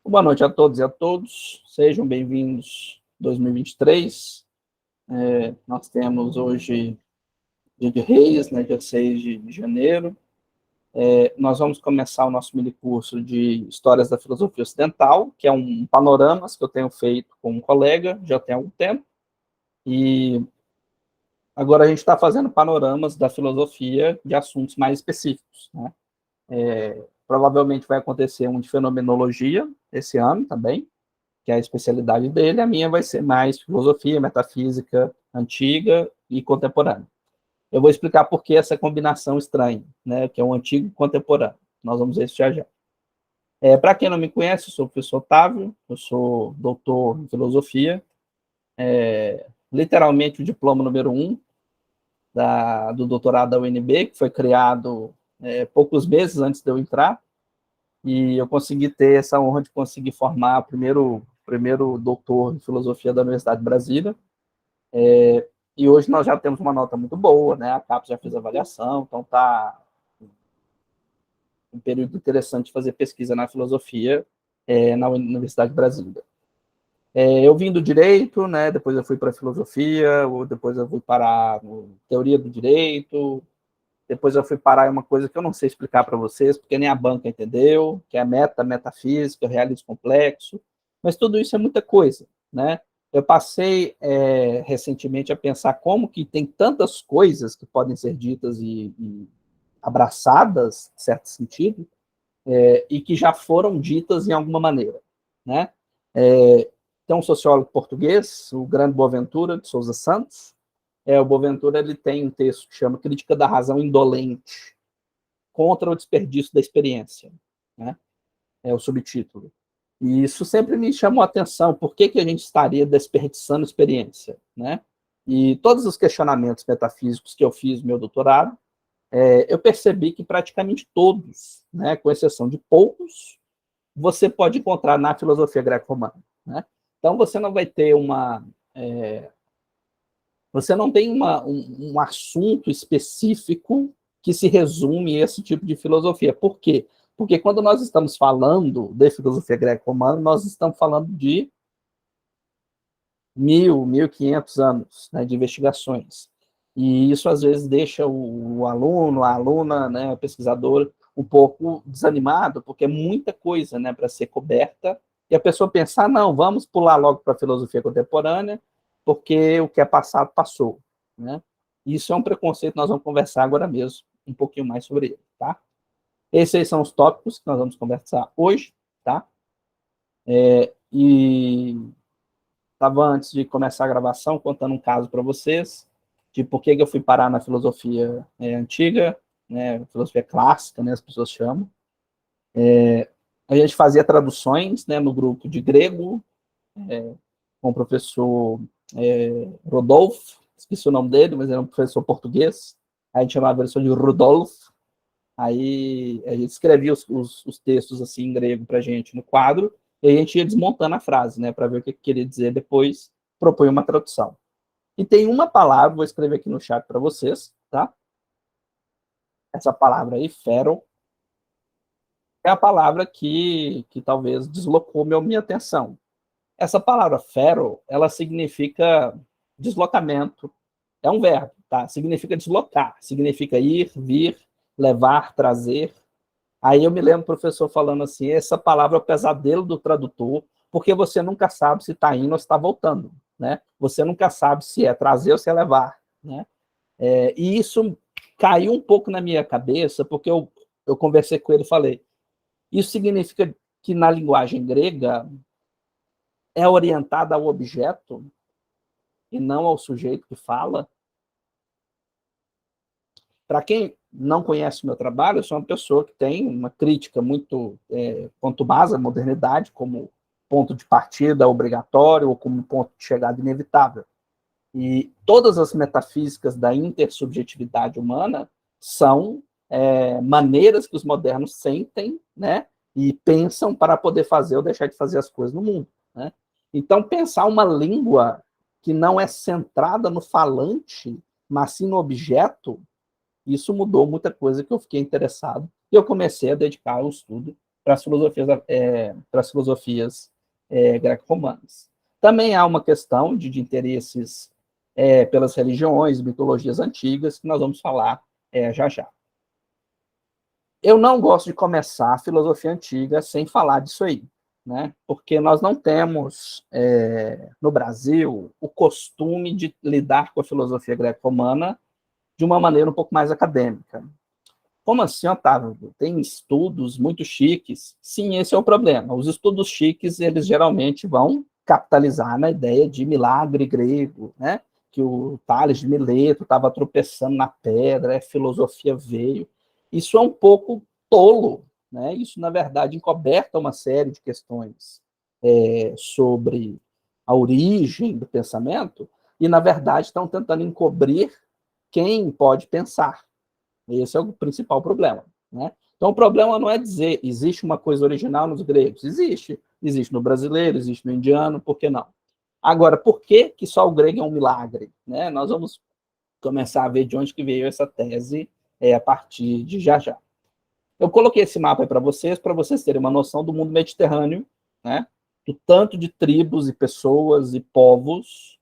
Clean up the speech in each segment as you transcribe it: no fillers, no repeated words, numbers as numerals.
Boa noite a todos e a todos, sejam bem-vindos 2023. Nós temos hoje dia de Reis, né, dia 6 de janeiro. Nós vamos começar o nosso minicurso de Histórias da Filosofia Ocidental, que é um panoramas que eu tenho feito com um colega, já tem algum tempo, e agora a gente está fazendo panoramas da filosofia de assuntos mais específicos, né? Provavelmente vai acontecer um de fenomenologia esse ano também, que é a especialidade dele. A minha vai ser mais filosofia, metafísica antiga e contemporânea. Eu vou explicar por que essa combinação estranha, né, que é o antigo e contemporâneo. Nós vamos ver isso já já. Para quem não me conhece, eu sou o professor Otávio, eu sou doutor em filosofia, literalmente o diploma número 1 do doutorado da UNB, que foi criado poucos meses antes de eu entrar, e eu consegui ter essa honra de conseguir formar o primeiro doutor em filosofia da Universidade de Brasília. E hoje nós já temos uma nota muito boa, né? A CAPES já fez avaliação, então está um período interessante de fazer pesquisa na filosofia na Universidade de Brasília. Eu vim do direito, né? Depois eu fui para a filosofia, depois eu fui para a teoria do direito, depois eu fui parar em uma coisa que eu não sei explicar para vocês, porque nem a banca entendeu, que é metafísica, realismo complexo, mas tudo isso é muita coisa, né? Eu passei recentemente a pensar como que tem tantas coisas que podem ser ditas e abraçadas, em certo sentido, e que já foram ditas em alguma maneira, né? Tem um sociólogo português, o grande Boaventura de Sousa Santos. O Boaventura ele tem um texto que chama Crítica da Razão Indolente contra o Desperdício da Experiência, né? É o subtítulo. E isso sempre me chamou a atenção, por que a gente estaria desperdiçando experiência, né? E todos os questionamentos metafísicos que eu fiz no meu doutorado, eu percebi que praticamente todos, né, com exceção de poucos, você pode encontrar na filosofia greco-romana, né? Então você não vai ter você não tem um assunto específico que se resume a esse tipo de filosofia. Por quê? Porque quando nós estamos falando de filosofia greco-romana, nós estamos falando de 1.500 anos, né, de investigações. E isso, às vezes, deixa o aluno, a aluna, né, o pesquisador, um pouco desanimado, porque é muita coisa, né, para ser coberta, e a pessoa pensar, não, vamos pular logo para a filosofia contemporânea, porque o que é passado, passou, né? Isso é um preconceito, nós vamos conversar agora mesmo, um pouquinho mais sobre ele, tá? Esses são os tópicos que nós vamos conversar hoje, tá? E estava, antes de começar a gravação, contando um caso para vocês, de por que eu fui parar na filosofia antiga, né, filosofia clássica, né, as pessoas chamam. A gente fazia traduções, né, no grupo de grego, com o professor Rodolfo, esqueci o nome dele, mas era um professor português, a gente chamava ele de Rudolf. Aí a gente escrevia os textos assim em grego para a gente no quadro, e a gente ia desmontando a frase, né, para ver o que queria dizer depois, propõe uma tradução. E tem uma palavra, vou escrever aqui no chat para vocês, tá? Essa palavra aí, fero, é a palavra que talvez deslocou minha atenção. Essa palavra fero, ela significa deslocamento, é um verbo, tá? Significa deslocar, significa ir, vir, levar, trazer. Aí eu me lembro do professor falando assim, essa palavra é o pesadelo do tradutor, porque você nunca sabe se está indo ou se está voltando, né? Você nunca sabe se é trazer ou se é levar, né? E isso caiu um pouco na minha cabeça, porque eu conversei com ele e falei, isso significa que na linguagem grega é orientada ao objeto e não ao sujeito que fala? Para quem não conhece o meu trabalho, eu sou uma pessoa que tem uma crítica muito contumaz à modernidade como ponto de partida obrigatório ou como ponto de chegada inevitável. E todas as metafísicas da intersubjetividade humana são maneiras que os modernos sentem, né, e pensam para poder fazer ou deixar de fazer as coisas no mundo, né? Então, pensar uma língua que não é centrada no falante, mas sim no objeto, isso mudou muita coisa que eu fiquei interessado e eu comecei a dedicar o estudo para as filosofias greco-romanas. Também há uma questão de interesses pelas religiões, mitologias antigas, que nós vamos falar já já. Eu não gosto de começar a filosofia antiga sem falar disso aí, né? Porque nós não temos, no Brasil, o costume de lidar com a filosofia greco-romana de uma maneira um pouco mais acadêmica. Como assim, Otávio? Tem estudos muito chiques? Sim, esse é o problema. Os estudos chiques, eles geralmente vão capitalizar na ideia de milagre grego, né? Que o Tales de Mileto estava tropeçando na pedra, a filosofia veio. Isso é um pouco tolo, né? Isso, na verdade, encoberta uma série de questões sobre a origem do pensamento e, na verdade, estão tentando encobrir quem pode pensar. Esse é o principal problema, né? Então, o problema não é dizer existe uma coisa original nos gregos. Existe. Existe no brasileiro, existe no indiano, por que não? Agora, por que só o grego é um milagre? Né? Nós vamos começar a ver de onde que veio essa tese a partir de já já. Eu coloquei esse mapa aí para vocês terem uma noção do mundo mediterrâneo, né? Do tanto de tribos e pessoas e povos.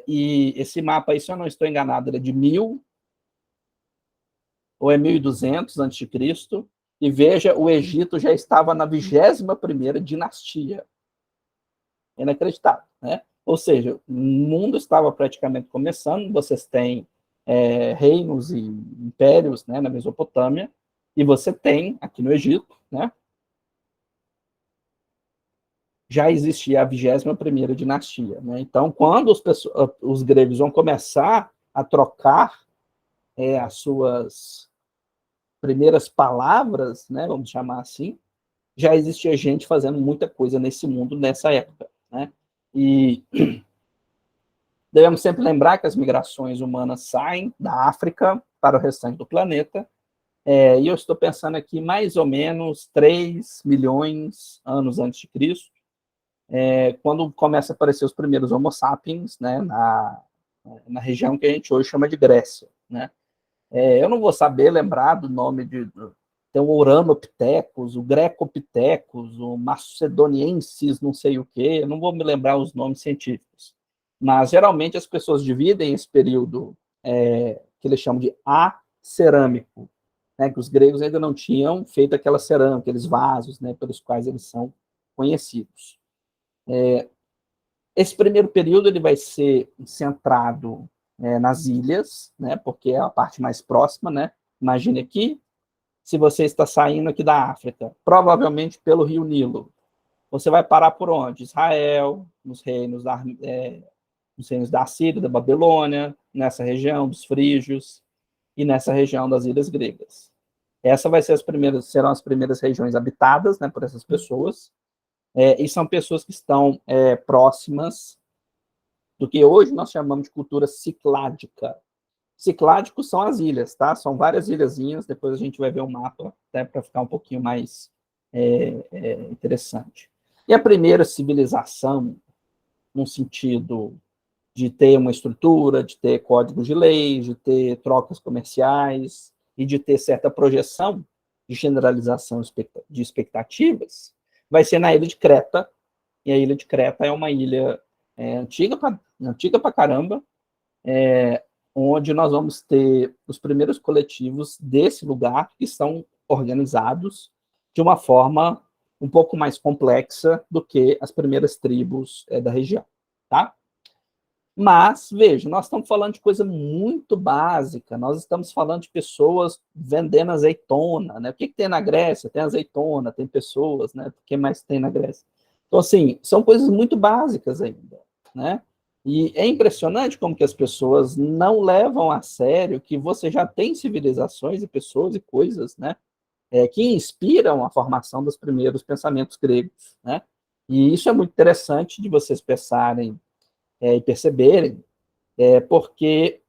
E esse mapa aí, se eu não estou enganado, ele é de 1000 ou é 1200 a.C., e veja, o Egito já estava na 21ª dinastia. Inacreditável, né? Ou seja, o mundo estava praticamente começando, vocês têm reinos e impérios, né, na Mesopotâmia, e você tem, aqui no Egito, né, já existia a 21ª dinastia. Né? Então, quando os gregos vão começar a trocar as suas primeiras palavras, né, vamos chamar assim, já existia gente fazendo muita coisa nesse mundo nessa época. Né? E devemos sempre lembrar que as migrações humanas saem da África para o restante do planeta, e eu estou pensando aqui mais ou menos 3 milhões de anos antes de Cristo, quando começam a aparecer os primeiros Homo sapiens, né, na região que a gente hoje chama de Grécia. Né? Eu não vou saber lembrar do nome tem o Uranopithecus, o Grecopithecus, o Macedoniensis, não sei o quê, eu não vou me lembrar os nomes científicos. Mas, geralmente, as pessoas dividem esse período que eles chamam de acerâmico, né, que os gregos ainda não tinham feito aquela cerâmica, aqueles vasos, né, pelos quais eles são conhecidos. Esse primeiro período ele vai ser centrado nas ilhas, né, porque é a parte mais próxima. Né? Imagine aqui, se você está saindo aqui da África, provavelmente pelo rio Nilo, você vai parar por onde? Israel, nos reinos da Síria, da Babilônia, nessa região dos frígios e nessa região das ilhas gregas. Essa serão as primeiras regiões habitadas, né, por essas pessoas, e são pessoas que estão próximas do que hoje nós chamamos de cultura cicládica. Cicládicos são as ilhas, tá? São várias ilhazinhas, depois a gente vai ver o mapa, até para ficar um pouquinho mais interessante. E a primeira civilização, no sentido de ter uma estrutura, de ter códigos de leis, de ter trocas comerciais e de ter certa projeção de generalização de expectativas, vai ser na ilha de Creta. E a ilha de Creta é uma ilha antiga pra caramba, onde nós vamos ter os primeiros coletivos desse lugar que são organizados de uma forma um pouco mais complexa do que as primeiras tribos da região. Tá? Mas, veja, nós estamos falando de coisa muito básica, nós estamos falando de pessoas vendendo azeitona, né? O que tem na Grécia? Tem azeitona, tem pessoas, né? O que mais tem na Grécia? Então, assim, são coisas muito básicas ainda, né? E é impressionante como que as pessoas não levam a sério que você já tem civilizações e pessoas e coisas, né? Que inspiram a formação dos primeiros pensamentos gregos, né? E isso é muito interessante de vocês pensarem e perceberem, porque,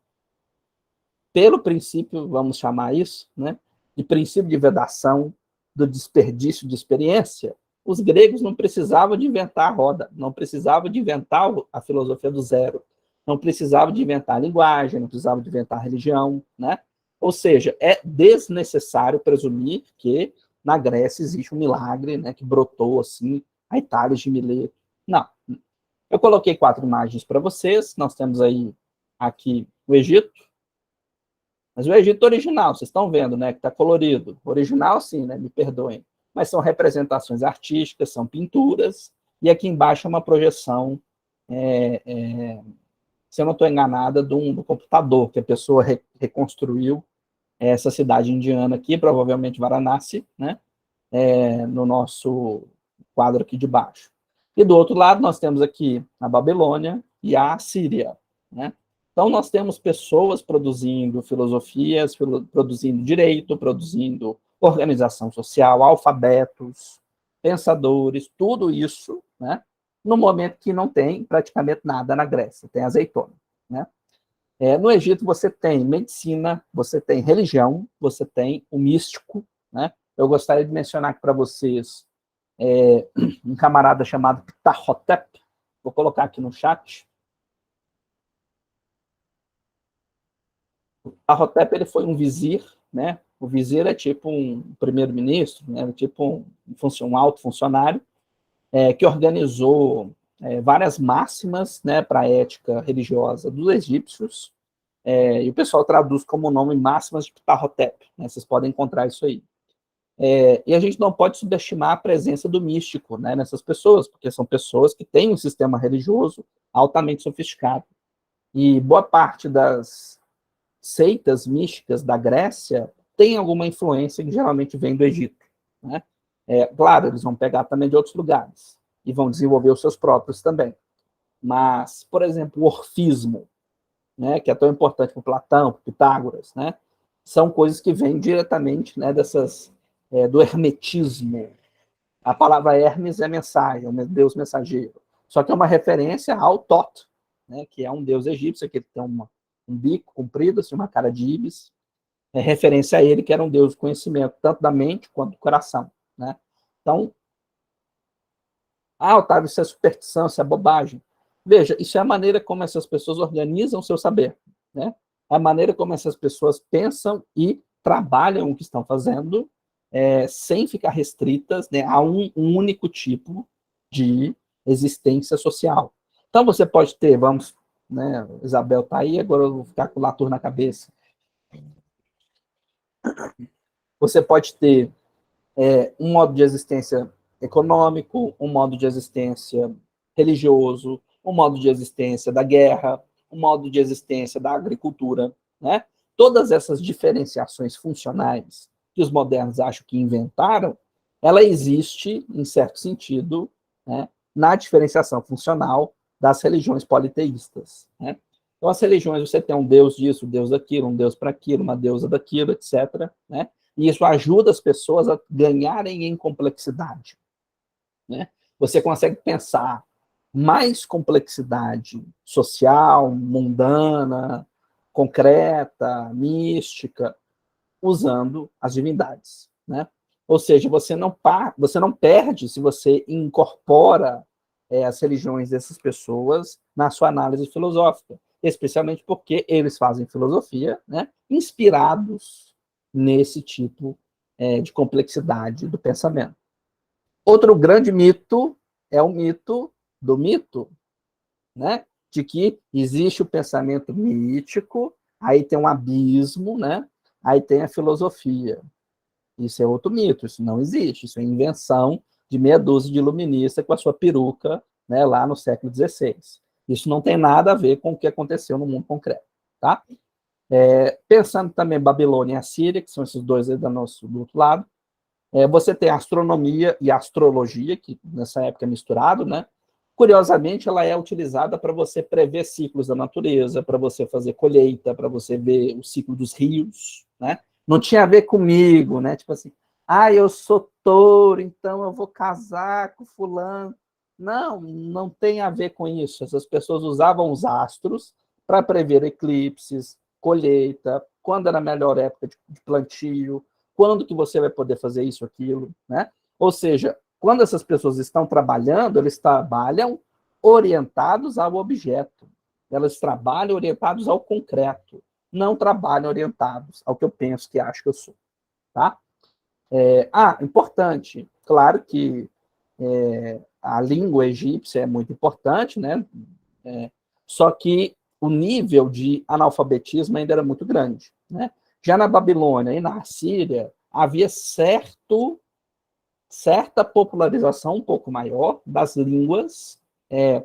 pelo princípio, vamos chamar isso, né, de princípio de vedação, do desperdício de experiência, os gregos não precisavam de inventar a roda, não precisavam de inventar a filosofia do zero, não precisavam de inventar a linguagem, não precisavam de inventar a religião, né? Ou seja, é desnecessário presumir que na Grécia existe um milagre, né, que brotou assim, a Itália de Mileto. Não. Eu coloquei 4 imagens para vocês. Nós temos aí aqui o Egito, mas o Egito original, vocês estão vendo, né, que está colorido. Original, sim, né, me perdoem. Mas são representações artísticas, são pinturas, e aqui embaixo é uma projeção, se eu não estou enganada, do computador, que a pessoa reconstruiu essa cidade indiana aqui, provavelmente Varanasi, né, no nosso quadro aqui de baixo. E do outro lado, nós temos aqui a Babilônia e a Síria, né? Então, nós temos pessoas produzindo filosofias, produzindo direito, produzindo organização social, alfabetos, pensadores, tudo isso, né? No momento que não tem praticamente nada na Grécia, tem azeitona, né? No Egito, você tem medicina, você tem religião, você tem o místico, né? Eu gostaria de mencionar aqui para vocês um camarada chamado Ptahhotep, vou colocar aqui no chat. Ptahhotep, ele foi um vizir, né? O vizir é tipo um primeiro-ministro, né? Tipo um alto funcionário, que organizou várias máximas, né, para a ética religiosa dos egípcios, e o pessoal traduz como o nome máximas de Ptahhotep, né? Vocês podem encontrar isso aí. E a gente não pode subestimar a presença do místico, né, nessas pessoas, porque são pessoas que têm um sistema religioso altamente sofisticado. E boa parte das seitas místicas da Grécia tem alguma influência que geralmente vem do Egito, né? Claro, eles vão pegar também de outros lugares e vão desenvolver os seus próprios também. Mas, por exemplo, o orfismo, né, que é tão importante para Platão, para Pitágoras, né, são coisas que vêm diretamente, né, do hermetismo. A palavra Hermes é mensagem, é um deus mensageiro. Só que é uma referência ao Thoth, né, que é um deus egípcio, que tem um bico comprido, assim, uma cara de íbis, referência a ele, que era um deus do conhecimento, tanto da mente quanto do coração, né? Então, Otávio, isso é superstição, isso é bobagem. Veja, isso é a maneira como essas pessoas organizam o seu saber, né? É a maneira como essas pessoas pensam e trabalham o que estão fazendo, sem ficar restritas, né, a um único tipo de existência social. Então, você pode ter, vamos, né, Isabel está aí, agora eu vou ficar com o Latour na cabeça. Você pode ter um modo de existência econômico, um modo de existência religioso, um modo de existência da guerra, um modo de existência da agricultura, né? Todas essas diferenciações funcionais que os modernos acham que inventaram, ela existe, em certo sentido, né, na diferenciação funcional das religiões politeístas, né? Então, as religiões, você tem um deus disso, um deus daquilo, um deus para aquilo, uma deusa daquilo, etc., né? E isso ajuda as pessoas a ganharem em complexidade, né? Você consegue pensar mais complexidade social, mundana, concreta, mística, usando as divindades, né? Ou seja, você não perde se você incorpora as religiões dessas pessoas na sua análise filosófica, especialmente porque eles fazem filosofia, né, inspirados nesse tipo de complexidade do pensamento. Outro grande mito é o mito do mito, né? De que existe o pensamento mítico, aí tem um abismo, né? Aí tem a filosofia. Isso é outro mito, isso não existe, isso é invenção de meia dúzia de iluministas com a sua peruca, né, lá no século XVI. Isso não tem nada a ver com o que aconteceu no mundo concreto, tá? Pensando também em Babilônia e a Síria, que são esses dois aí do outro lado, você tem a astronomia e a astrologia, que nessa época é misturado, né? Curiosamente, ela é utilizada para você prever ciclos da natureza, para você fazer colheita, para você ver o ciclo dos rios, né? Não tinha a ver comigo, né? Tipo assim, eu sou touro, então eu vou casar com fulano. Não, não tem a ver com isso. Essas pessoas usavam os astros para prever eclipses, colheita, quando era a melhor época de plantio, quando que você vai poder fazer isso, aquilo, né? Ou seja, quando essas pessoas estão trabalhando, eles trabalham orientados ao objeto. Elas trabalham orientados ao concreto. Não trabalham orientados ao que eu penso, que acho que eu sou. Tá? Importante, claro que a língua egípcia é muito importante, né? Só que o nível de analfabetismo ainda era muito grande, né? Já na Babilônia e na Assíria, havia certa popularização um pouco maior das línguas,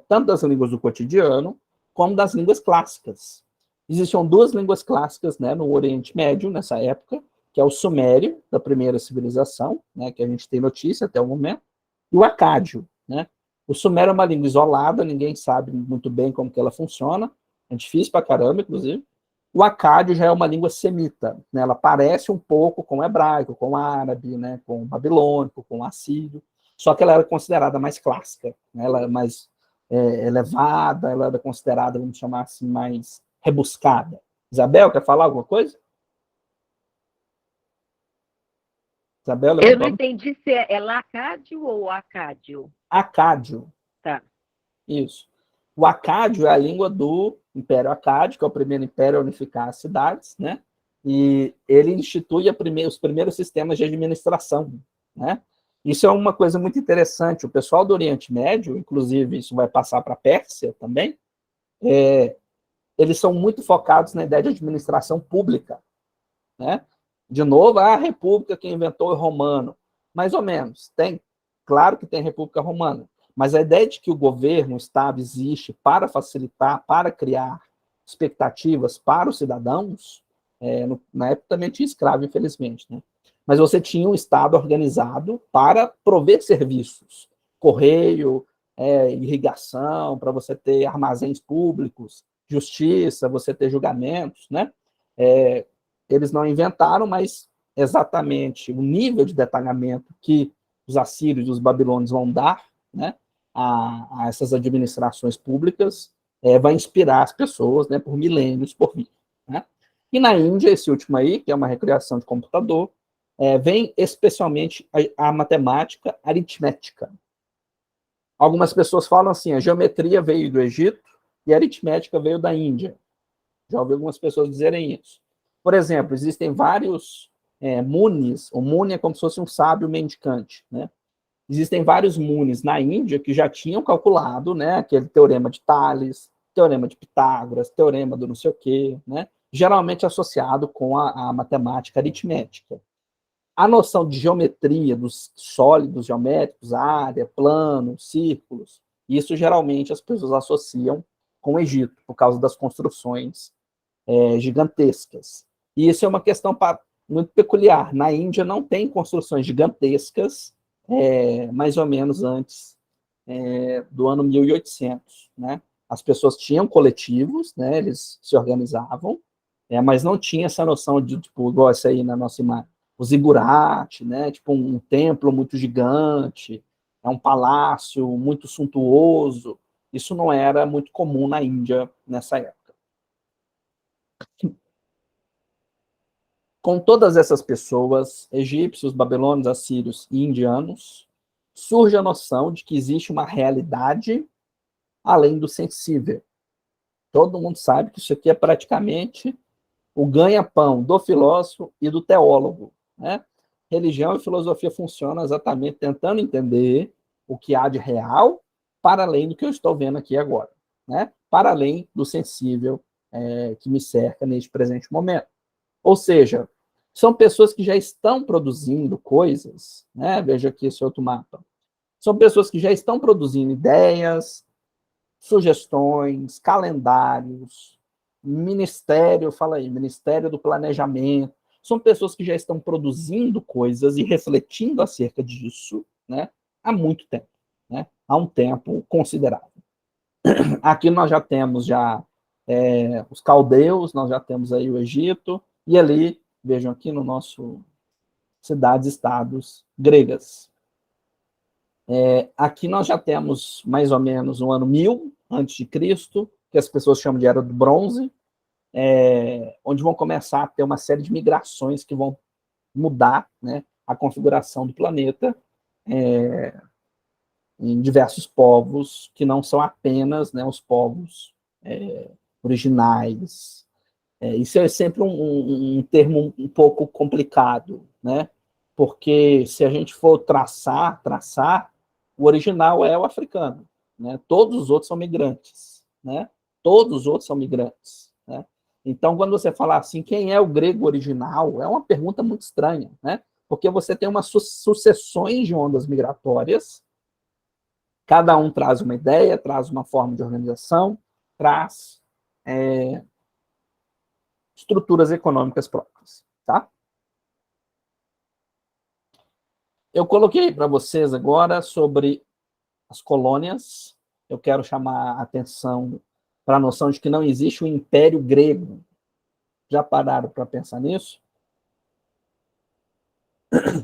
tanto das línguas do cotidiano, como das línguas clássicas. Existiam duas línguas clássicas, né, no Oriente Médio, nessa época, que é o sumério, da primeira civilização, né, que a gente tem notícia até o momento, e o acádio, né? O sumério é uma língua isolada, ninguém sabe muito bem como que ela funciona, é difícil pra caramba, inclusive. O acádio já é uma língua semita, né? Ela parece um pouco com o hebraico, com o árabe, né? Com o babilônico, com o assírio, só que ela era considerada mais clássica, né? Ela é mais elevada, ela era considerada, vamos chamar assim, mais rebuscada. Isabel, quer falar alguma coisa? Isabel Eu não levantou. entendi se é lacádio ou acádio. Acádio. Tá. Isso. O acádio é a língua do Império Acádio, que é o primeiro império a unificar as cidades, né? E ele institui os primeiros sistemas de administração, né? Isso é uma coisa muito interessante. O pessoal do Oriente Médio, inclusive isso vai passar para a Pérsia também, eles são muito focados na ideia de administração pública, né? De novo, a República que inventou é romano. Mais ou menos. Tem, claro que tem República Romana, mas a ideia de que o governo, o Estado existe para facilitar, para criar expectativas para os cidadãos, na época também tinha escravo, infelizmente, né? Mas você tinha um Estado organizado para prover serviços, correio, irrigação, para você ter armazéns públicos, justiça, você ter julgamentos, né? Eles não inventaram, mas exatamente o nível de detalhamento que os assírios e os babilônios vão dar, né, a essas administrações públicas vai inspirar as pessoas, né, por milênios por vir. Né? E na Índia, esse último aí, que é uma recriação de computador, vem especialmente a matemática aritmética. Algumas pessoas falam assim, a geometria veio do Egito e a aritmética veio da Índia. Já ouvi algumas pessoas dizerem isso. Por exemplo, existem vários munis, o muni é como se fosse um sábio mendicante, né? Existem vários munis na Índia que já tinham calculado, né, aquele teorema de Tales, teorema de Pitágoras, teorema do não sei o quê, né? Geralmente associado com a matemática aritmética. A noção de geometria dos sólidos geométricos, área, plano, círculos, isso geralmente as pessoas associam com o Egito, por causa das construções gigantescas. E isso é uma questão muito peculiar. Na Índia não tem construções gigantescas, mais ou menos antes do ano 1800. Né? As pessoas tinham coletivos, né? Eles se organizavam, mas não tinha essa noção de, tipo, igual essa aí na nossa imagem, o zigurate, né? Tipo um templo muito gigante, um palácio muito suntuoso. Isso não era muito comum na Índia nessa época. Com todas essas pessoas, egípcios, babilônios, assírios e indianos, surge a noção de que existe uma realidade além do sensível. Todo mundo sabe que isso aqui é praticamente o ganha-pão do filósofo e do teólogo. Né? Religião e filosofia funcionam exatamente tentando entender o que há de real para além do que eu estou vendo aqui agora. Né? Para além do sensível que me cerca neste presente momento. Ou seja, são pessoas que já estão produzindo coisas, né? Veja aqui esse outro mapa. São pessoas que já estão produzindo ideias, sugestões, calendários, ministério, fala aí, Ministério do Planejamento. São pessoas que já estão produzindo coisas e refletindo acerca disso, né? Há muito tempo, né? Há um tempo considerável. Aqui nós já temos os caldeus, nós já temos aí o Egito, e ali, vejam aqui no nosso cidades-estados gregas. Aqui nós já temos mais ou menos o ano 1000 antes de Cristo, que as pessoas chamam de Era do Bronze, onde vão começar a ter uma série de migrações que vão mudar, né, a configuração do planeta em diversos povos que não são apenas, né, os povos originais. Isso é sempre um termo um pouco complicado, né? porque se a gente for traçar, o original é o africano, né? Todos os outros são migrantes, né? Todos os outros são migrantes, né? Então, quando você fala assim, quem é o grego original, é uma pergunta muito estranha, né? Porque você tem umas sucessões de ondas migratórias, cada um traz uma ideia, traz uma forma de organização, traz estruturas econômicas próprias, tá? Eu coloquei para vocês agora sobre as colônias. Eu quero chamar a atenção para a noção de que não existe o Império Grego. Já pararam para pensar nisso?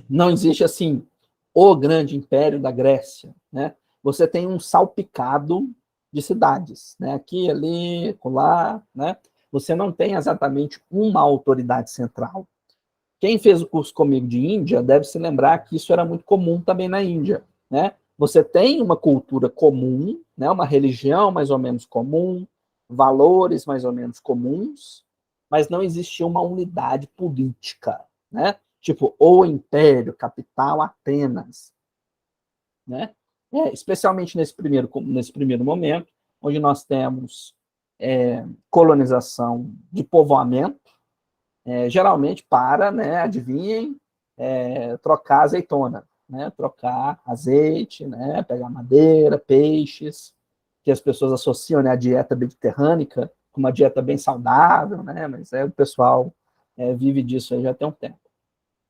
Não existe, assim, o grande império da Grécia, né? Você tem um salpicado de cidades, né? Aqui, ali, lá, né? Você não tem exatamente uma autoridade central. Quem fez o curso comigo de Índia deve se lembrar que isso era muito comum também na Índia, né? Você tem uma cultura comum, né? Uma religião mais ou menos comum, valores mais ou menos comuns, mas não existia uma unidade política, né? Tipo, o Império, capital, Atenas, né? Especialmente nesse primeiro momento, onde nós temos colonização de povoamento, geralmente para, né, adivinhem, trocar azeitona, né, trocar azeite, né, pegar madeira, peixes, que as pessoas associam, né, a dieta mediterrânea com uma dieta bem saudável, né, mas o pessoal vive disso aí já tem um tempo.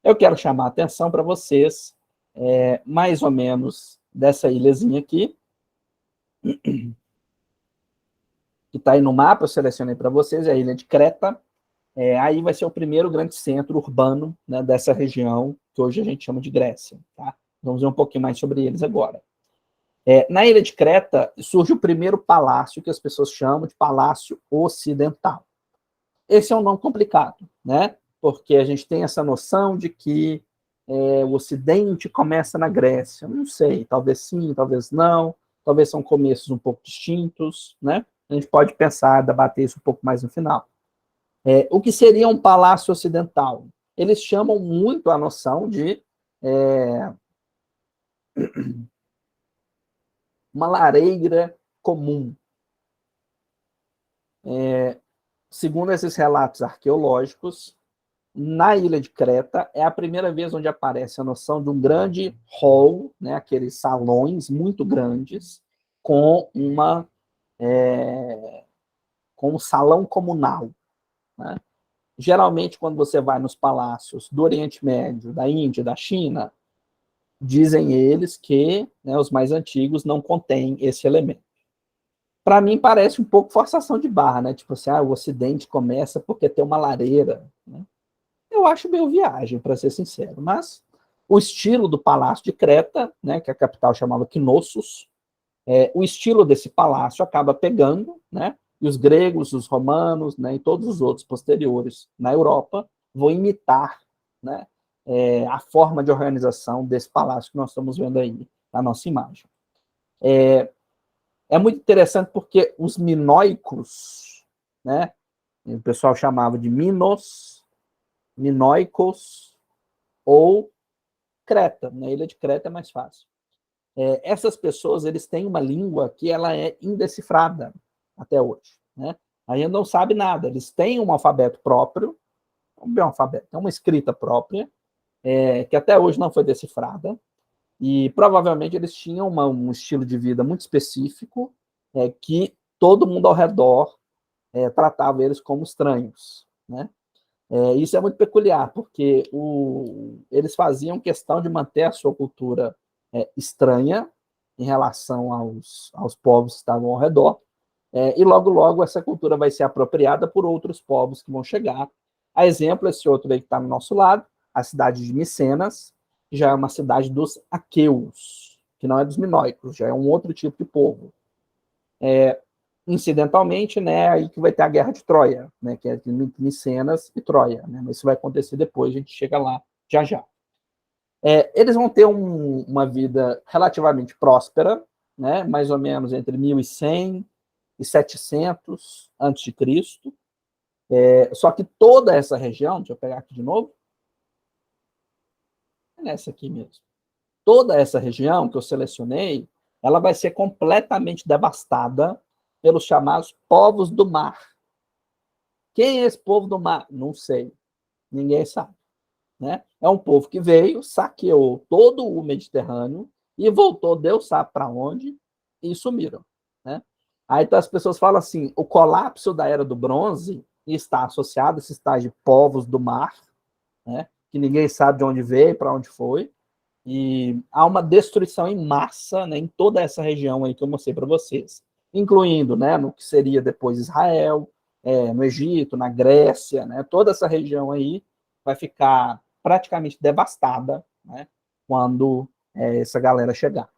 Eu quero chamar a atenção para vocês, mais ou menos dessa ilhazinha aqui, que está aí no mapa, eu selecionei para vocês, é a ilha de Creta. Aí vai ser o primeiro grande centro urbano, né, dessa região, que hoje a gente chama de Grécia. Tá? Vamos ver um pouquinho mais sobre eles agora. Na ilha de Creta, surge o primeiro palácio, que as pessoas chamam de Palácio Ocidental. Esse é um nome complicado, né? Porque a gente tem essa noção de que o Ocidente começa na Grécia. Não sei, talvez sim, talvez não, talvez são começos um pouco distintos, né? A gente pode pensar, debater isso um pouco mais no final. O que seria um palácio ocidental? Eles chamam muito a noção de uma lareira comum. Segundo esses relatos arqueológicos, na ilha de Creta é a primeira vez onde aparece a noção de um grande hall, né, aqueles salões muito grandes, com com um salão comunal. Né? Geralmente, quando você vai nos palácios do Oriente Médio, da Índia, da China, dizem eles que, né, os mais antigos não contêm esse elemento. Para mim, parece um pouco forçação de barra, né? Tipo assim, o Ocidente começa porque tem uma lareira. Né? Eu acho meio viagem, para ser sincero, mas o estilo do Palácio de Creta, né, que a capital chamava Knossos, o estilo desse palácio acaba pegando, né? E os gregos, os romanos, né, e todos os outros posteriores na Europa vão imitar, né, a forma de organização desse palácio que nós estamos vendo aí na nossa imagem. É muito interessante porque os minoicos, né, o pessoal chamava de Minos, minoicos ou Creta, na ilha de Creta é mais fácil. Essas pessoas, eles têm uma língua que ela é indecifrada até hoje, né? A gente não sabe nada, eles têm um alfabeto próprio, um alfabeto, é uma escrita própria, que até hoje não foi decifrada, e provavelmente eles tinham um estilo de vida muito específico, que todo mundo ao redor tratava eles como estranhos, né? Isso é muito peculiar, porque eles faziam questão de manter a sua cultura estranha em relação aos povos que estavam ao redor, e logo, logo essa cultura vai ser apropriada por outros povos que vão chegar. A exemplo, esse outro aí que está no nosso lado, a cidade de Micenas, que já é uma cidade dos aqueus, que não é dos minoicos, já é um outro tipo de povo. Incidentalmente, né, aí que vai ter a Guerra de Troia, né, que é entre Micenas e Troia, né, mas isso vai acontecer depois, a gente chega lá já já. Eles vão ter uma vida relativamente próspera, né, mais ou menos entre 1100 e 700 a.C., só que toda essa região, deixa eu pegar aqui de novo, É nessa aqui mesmo. Toda essa região que eu selecionei, ela vai ser completamente devastada pelos chamados povos do mar. Quem é esse povo do mar? Não sei. Ninguém sabe. Né? É um povo que veio, saqueou todo o Mediterrâneo e voltou, Deus sabe para onde, e sumiram. Né? Aí então, as pessoas falam assim, o colapso da Era do Bronze está associado a esses tais de povos do mar, né? Que ninguém sabe de onde veio, para onde foi, e há uma destruição em massa, né, em toda essa região aí que eu mostrei para vocês, incluindo, né, no que seria depois Israel, no Egito, na Grécia, né, toda essa região aí vai ficar praticamente devastada, né, quando essa galera chegar.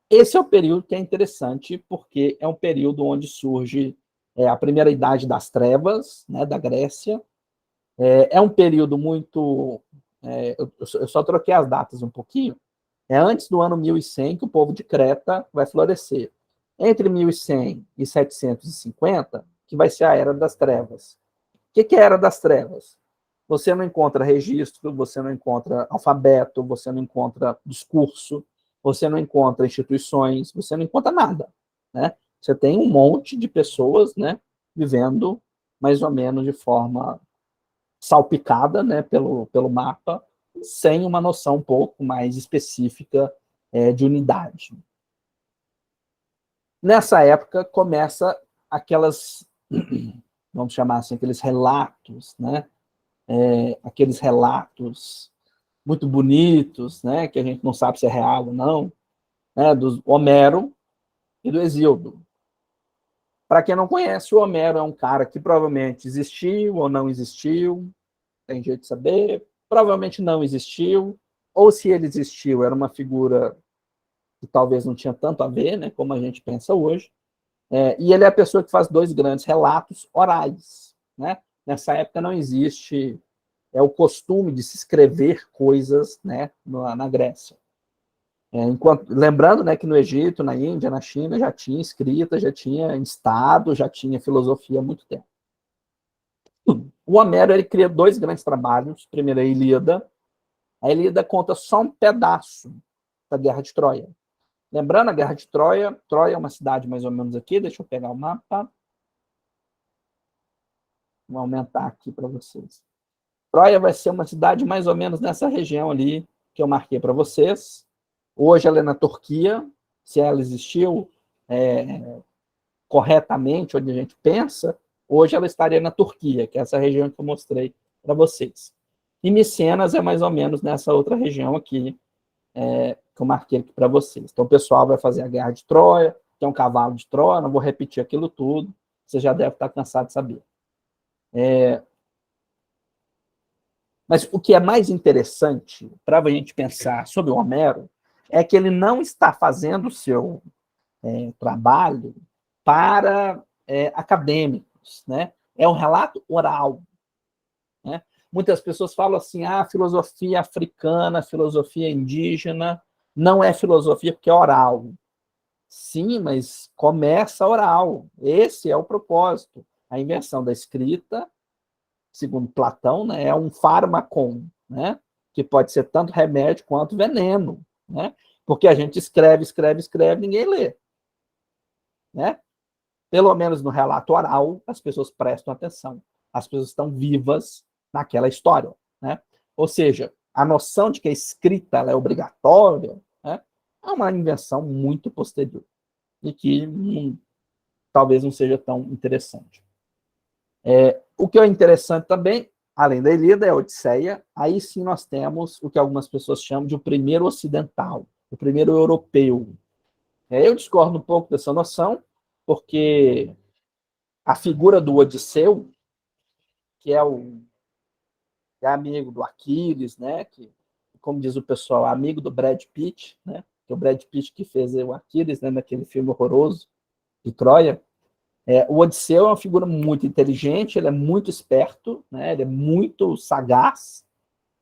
Esse é o período que é interessante, porque é um período onde surge a primeira idade das trevas, né, da Grécia. É um período muito... eu só troquei as datas um pouquinho. É antes do ano 1100 que o povo de Creta vai florescer. Entre 1100 e 750, que vai ser a Era das Trevas. O que é a Era das Trevas? Você não encontra registro, você não encontra alfabeto, você não encontra discurso, você não encontra instituições, você não encontra nada. Né? Você tem um monte de pessoas, né, vivendo mais ou menos de forma salpicada, né, pelo mapa, sem uma noção um pouco mais específica de unidade. Nessa época, começa aquelas, vamos chamar assim, aqueles relatos, né, aqueles relatos muito bonitos, né, que a gente não sabe se é real ou não, né, do Homero e do Hesíodo. Para quem não conhece, o Homero é um cara que provavelmente existiu ou não existiu, tem jeito de saber, provavelmente não existiu, ou se ele existiu, era uma figura que talvez não tinha tanto a ver, né, como a gente pensa hoje, e ele é a pessoa que faz dois grandes relatos orais. Né? Nessa época não existe o costume de se escrever coisas, né, na Grécia. Lembrando, né, que no Egito, na Índia, na China, já tinha escrita, já tinha Estado, já tinha filosofia há muito tempo. O Homero ele cria dois grandes trabalhos. Primeiro, a Ilíada. A Ilíada conta só um pedaço da Guerra de Troia. Lembrando, a Guerra de Troia, Troia é uma cidade mais ou menos aqui, deixa eu pegar o mapa. Vou aumentar aqui para vocês. Troia vai ser uma cidade mais ou menos nessa região ali que eu marquei para vocês. Hoje ela é na Turquia, se ela existiu corretamente, onde a gente pensa, hoje ela estaria na Turquia, que é essa região que eu mostrei para vocês. E Micenas é mais ou menos nessa outra região aqui, que eu marquei aqui para vocês. Então, o pessoal vai fazer a Guerra de Troia, que é um cavalo de Troia, não vou repetir aquilo tudo, você já deve estar cansado de saber. Mas o que é mais interessante para a gente pensar sobre o Homero é que ele não está fazendo o seu trabalho para acadêmicos, né? É um relato oral. Né? Muitas pessoas falam assim, filosofia africana, filosofia indígena, não é filosofia porque é oral. Sim, mas começa oral. Esse é o propósito. A invenção da escrita, segundo Platão, né, é um fármacon, né, que pode ser tanto remédio quanto veneno. Né? Porque a gente escreve, ninguém lê. Né? Pelo menos no relato oral, as pessoas prestam atenção. As pessoas estão vivas naquela história. Né? Ou seja, a noção de que a escrita ela é obrigatória, né, é uma invenção muito posterior e que talvez não seja tão interessante. O que é interessante também, além da Ilíada, é a Odisseia. Aí sim nós temos o que algumas pessoas chamam de o primeiro ocidental, o primeiro europeu. Eu discordo um pouco dessa noção, porque a figura do Odisseu, que é amigo do Aquiles, né, que, como diz o pessoal, é amigo do Brad Pitt, né, que é o Brad Pitt que fez o Aquiles, né, naquele filme horroroso de Troia. O Odisseu é uma figura muito inteligente, ele é muito esperto, né, ele é muito sagaz,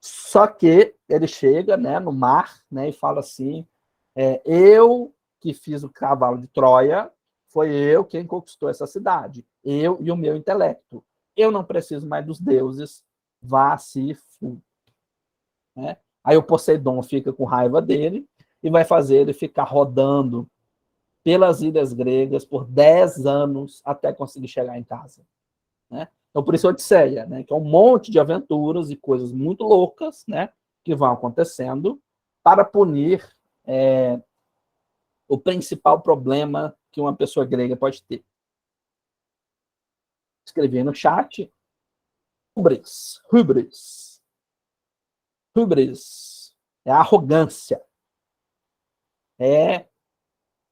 só que ele chega, né, no mar, né, e fala assim, eu que fiz o cavalo de Troia, foi eu quem conquistou essa cidade, eu e o meu intelecto. Eu não preciso mais dos deuses, vá se fu. Né? Aí o Poseidon fica com raiva dele e vai fazer ele ficar rodando pelas ilhas gregas por 10 anos até conseguir chegar em casa, né? Então, por isso Odisseia, né? Que é um monte de aventuras e coisas muito loucas, né? Que vão acontecendo para punir o principal problema que uma pessoa grega pode ter. Escrevi no chat. Hubris. Hubris. Hubris. É a arrogância. É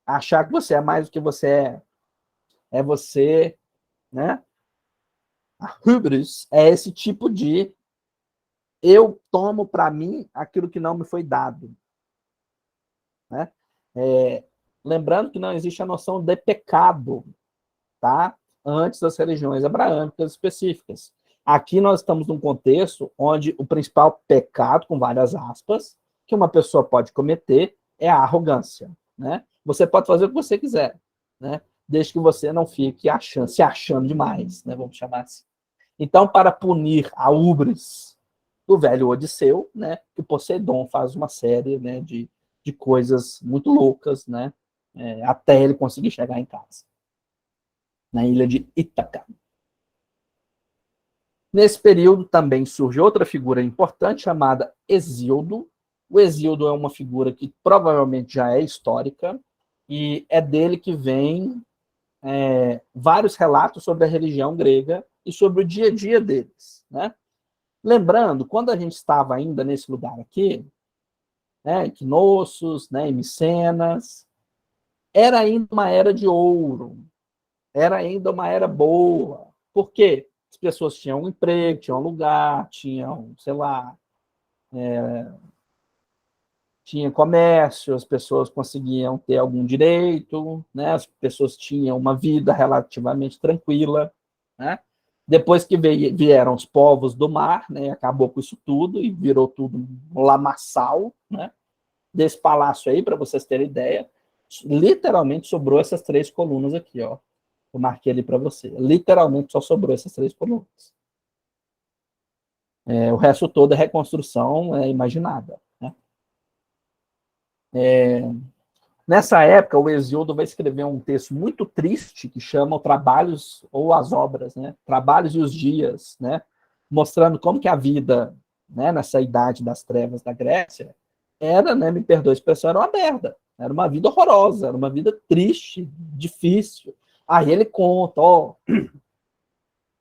achar que você é mais do que você é. É você, né? A hubris é esse tipo de eu tomo para mim aquilo que não me foi dado, né? Lembrando que não existe a noção de pecado, tá? Antes das religiões abraâmicas específicas. Aqui nós estamos num contexto onde o principal pecado, com várias aspas, que uma pessoa pode cometer é a arrogância, né? Você pode fazer o que você quiser, né? Desde que você não fique se achando demais, né? Vamos chamar assim. Então, para punir a ubris do velho Odisseu, né? Que Poseidon faz uma série, né, de coisas muito loucas, né? Até ele conseguir chegar em casa, na ilha de Ítaca. Nesse período também surge outra figura importante chamada Hesíodo. O Hesíodo é uma figura que provavelmente já é histórica e é dele que vem vários relatos sobre a religião grega e sobre o dia a dia deles, né? Lembrando, quando a gente estava ainda nesse lugar aqui, né, em Knossos, né, em Micenas, era ainda uma era de ouro, era ainda uma era boa. Por quê? As pessoas tinham um emprego, tinham um lugar, tinham, sei lá, tinha comércio, as pessoas conseguiam ter algum direito, né? As pessoas tinham uma vida relativamente tranquila, né? Depois que vieram os povos do mar, né? Acabou com isso tudo e virou tudo um lamaçal, né? Desse palácio aí, para vocês terem ideia, literalmente sobrou essas 3 colunas aqui, ó. Eu marquei ali para você. Literalmente só sobrou essas 3 colunas. O resto todo é reconstrução imaginada, né? Nessa época, o Hesíodo vai escrever um texto muito triste que chama Trabalhos ou as Obras, né? Trabalhos e os Dias, né? Mostrando como que a vida, né, nessa idade das trevas da Grécia era, né, me perdoe a expressão, era uma merda. Era uma vida horrorosa, era uma vida triste, difícil. Aí ele conta, ó,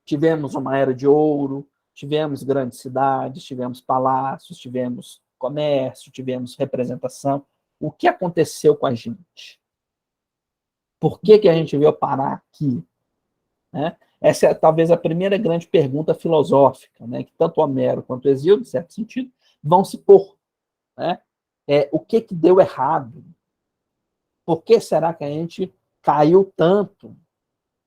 tivemos uma era de ouro, tivemos grandes cidades, tivemos palácios, tivemos comércio, tivemos representação. O que aconteceu com a gente? Por que a gente veio parar aqui? Né? Essa é talvez a primeira grande pergunta filosófica, né? Que tanto Homero quanto Hesíodo, em certo sentido, vão se pôr. Né? O que deu errado? Por que será que a gente caiu tanto?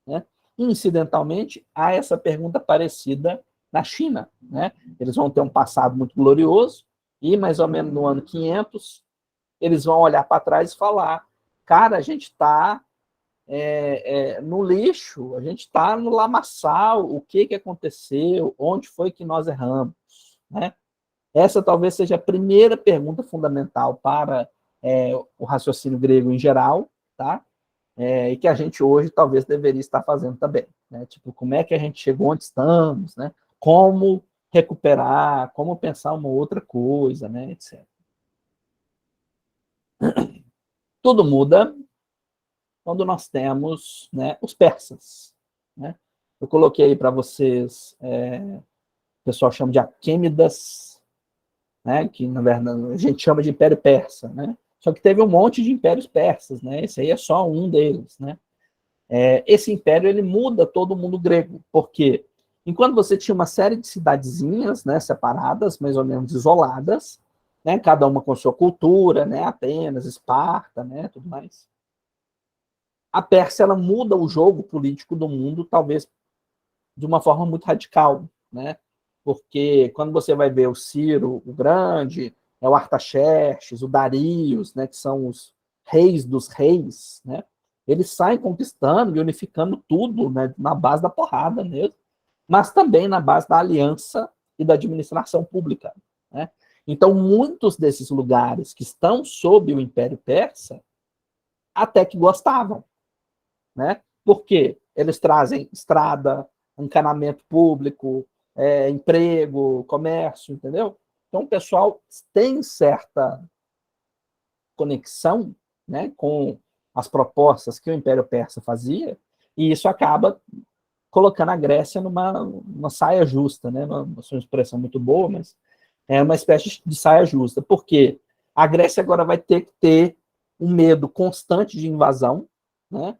Né? Incidentalmente, há essa pergunta parecida na China. Né? Eles vão ter um passado muito glorioso e, mais ou menos no ano 500, eles vão olhar para trás e falar, cara, a gente está no lixo, a gente está no lamaçal, o que aconteceu, onde foi que nós erramos, né? Essa talvez seja a primeira pergunta fundamental para o raciocínio grego em geral, tá? E que a gente hoje talvez deveria estar fazendo também, né? Tipo, como é que a gente chegou onde estamos, né? Como recuperar, como pensar uma outra coisa, né, etc. Tudo muda quando nós temos, né, os persas. Né? Eu coloquei aí para vocês, o pessoal chama de Aquêmidas, né, que na verdade a gente chama de Império Persa. Né? Só que teve um monte de impérios persas, né? Esse aí é só um deles. Né? Esse império ele muda todo o mundo grego, porque enquanto você tinha uma série de cidadezinhas, né, separadas, mais ou menos isoladas, né, cada uma com sua cultura, né, Atenas, Esparta, né, tudo mais. A Pérsia ela muda o jogo político do mundo, talvez de uma forma muito radical, né? Porque quando você vai ver o Ciro o Grande, o Artaxerxes, o Darius, né, que são os reis dos reis, né? Eles saem conquistando e unificando tudo, né, na base da porrada mesmo, mas também na base da aliança e da administração pública, né? Então, muitos desses lugares que estão sob o Império Persa até que gostavam, né? Por quê? Eles trazem estrada, encanamento público, emprego, comércio, entendeu? Então, o pessoal tem certa conexão, né, com as propostas que o Império Persa fazia, e isso acaba colocando a Grécia numa saia justa, né? Uma expressão muito boa, mas é uma espécie de saia justa. Por quê? A Grécia agora vai ter que ter um medo constante de invasão, né?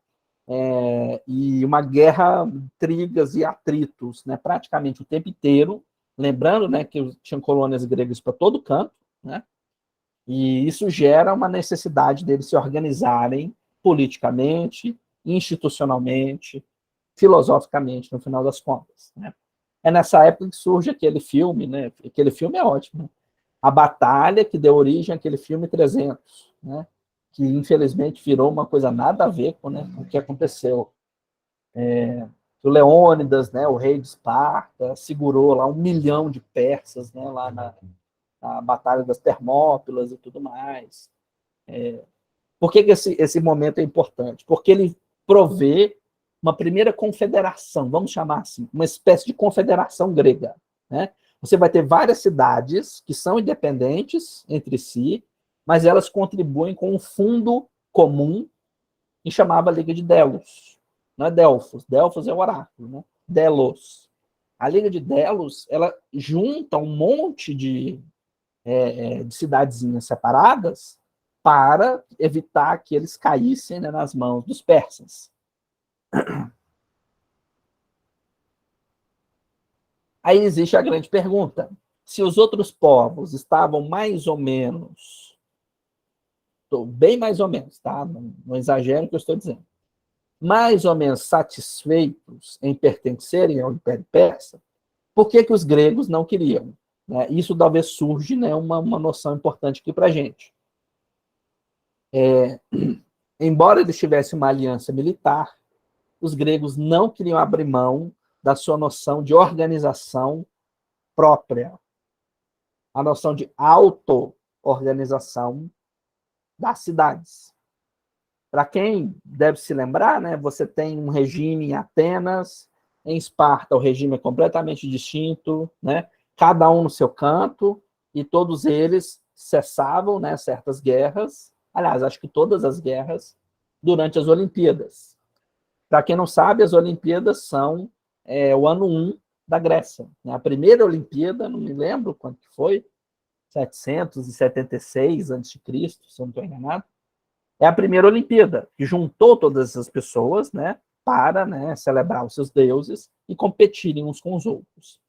E uma guerra, intrigas e atritos, né? Praticamente o tempo inteiro. Lembrando, né, que tinham colônias gregas para todo canto, né? E isso gera uma necessidade deles se organizarem politicamente, institucionalmente, filosoficamente, no final das contas, né? É nessa época que surge aquele filme, né? Aquele filme é ótimo, né? A Batalha, que deu origem àquele filme 300, né? Que infelizmente virou uma coisa nada a ver com, né, com o que aconteceu. O Leônidas, né, o rei de Esparta, segurou lá 1 milhão de persas, né, lá na Batalha das Termópilas e tudo mais. Por que esse momento é importante? Porque ele provê uma primeira confederação, vamos chamar assim, uma espécie de confederação grega, né? Você vai ter várias cidades que são independentes entre si, mas elas contribuem com um fundo comum que chamava Liga de Delos. Não é Delfos, Delfos é o oráculo, né? Delos. A Liga de Delos, ela junta um monte de cidadezinhas separadas para evitar que eles caíssem, né, nas mãos dos persas. Aí existe a grande pergunta: se os outros povos estavam mais ou menos, bem mais ou menos, tá? Não exagero o que eu estou dizendo, mais ou menos satisfeitos em pertencerem ao Império Persa, por que os gregos não queriam? Né? Isso talvez surge, né, uma noção importante aqui para a gente. Embora eles tivessem uma aliança militar, os gregos não queriam abrir mão da sua noção de organização própria, a noção de auto-organização das cidades. Para quem deve se lembrar, né, você tem um regime em Atenas, em Esparta o regime é completamente distinto, né, cada um no seu canto, e todos eles cessavam, né, certas guerras, aliás, acho que todas as guerras, durante as Olimpíadas. Para quem não sabe, as Olimpíadas são o ano 1 da Grécia. A primeira Olimpíada, não me lembro quanto que foi, 776 a.C., se eu não estou enganado, é a primeira Olimpíada, que juntou todas essas pessoas, né, para, né, celebrar os seus deuses e competirem uns com os outros.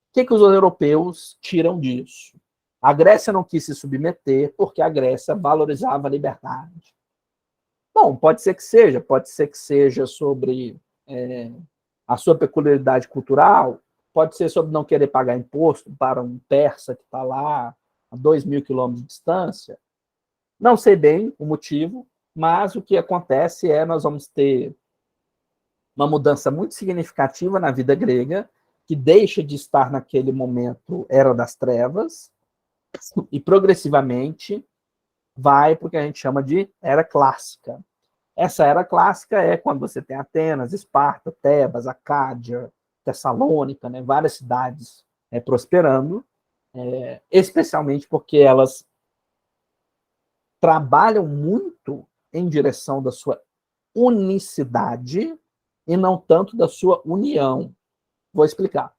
O que os europeus tiram disso? A Grécia não quis se submeter porque a Grécia valorizava a liberdade. Bom, pode ser que seja sobre a sua peculiaridade cultural, pode ser sobre não querer pagar imposto para um persa que está lá a 2.000 quilômetros de distância. Não sei bem o motivo, mas o que acontece nós vamos ter uma mudança muito significativa na vida grega, que deixa de estar naquele momento Era das Trevas, e progressivamente vai para o que a gente chama de Era Clássica. Essa Era Clássica é quando você tem Atenas, Esparta, Tebas, Acádia, Tessalônica, né, várias cidades prosperando, especialmente porque elas trabalham muito em direção da sua unicidade e não tanto da sua união. Vou explicar.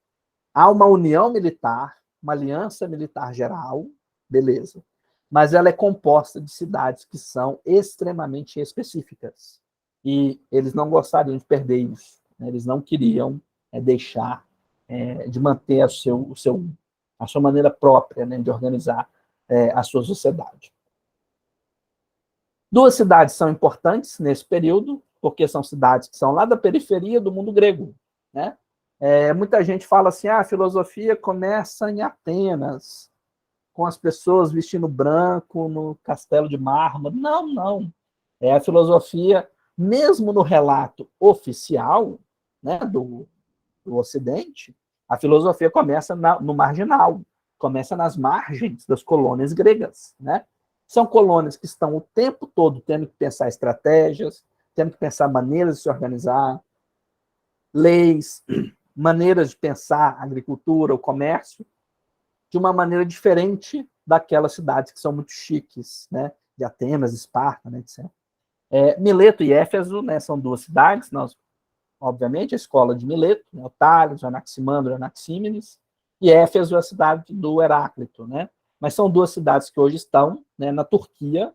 Há uma união militar, uma aliança militar geral, beleza, mas ela é composta de cidades que são extremamente específicas. E eles não gostariam de perder isso. Né? Eles não queriam deixar de manter a sua maneira própria, né, de organizar a sua sociedade. Duas cidades são importantes nesse período, porque são cidades que são lá da periferia do mundo grego. Né? Muita gente fala assim, a filosofia começa em Atenas, com as pessoas vestindo branco no castelo de mármore. Não, não. A filosofia, mesmo no relato oficial, né, do Ocidente, a filosofia começa no marginal, começa nas margens das colônias gregas, né? São colônias que estão o tempo todo tendo que pensar estratégias, tendo que pensar maneiras de se organizar, leis, maneiras de pensar a agricultura, o comércio, de uma maneira diferente daquelas cidades que são muito chiques, né? De Atenas, Esparta, né, etc. Mileto e Éfeso, né, são duas cidades, nós, obviamente, a escola de Mileto, né, o Tales, o Anaximandro, o Anaxímenes, e Éfeso é a cidade do Heráclito, né? Mas são duas cidades que hoje estão, né, na Turquia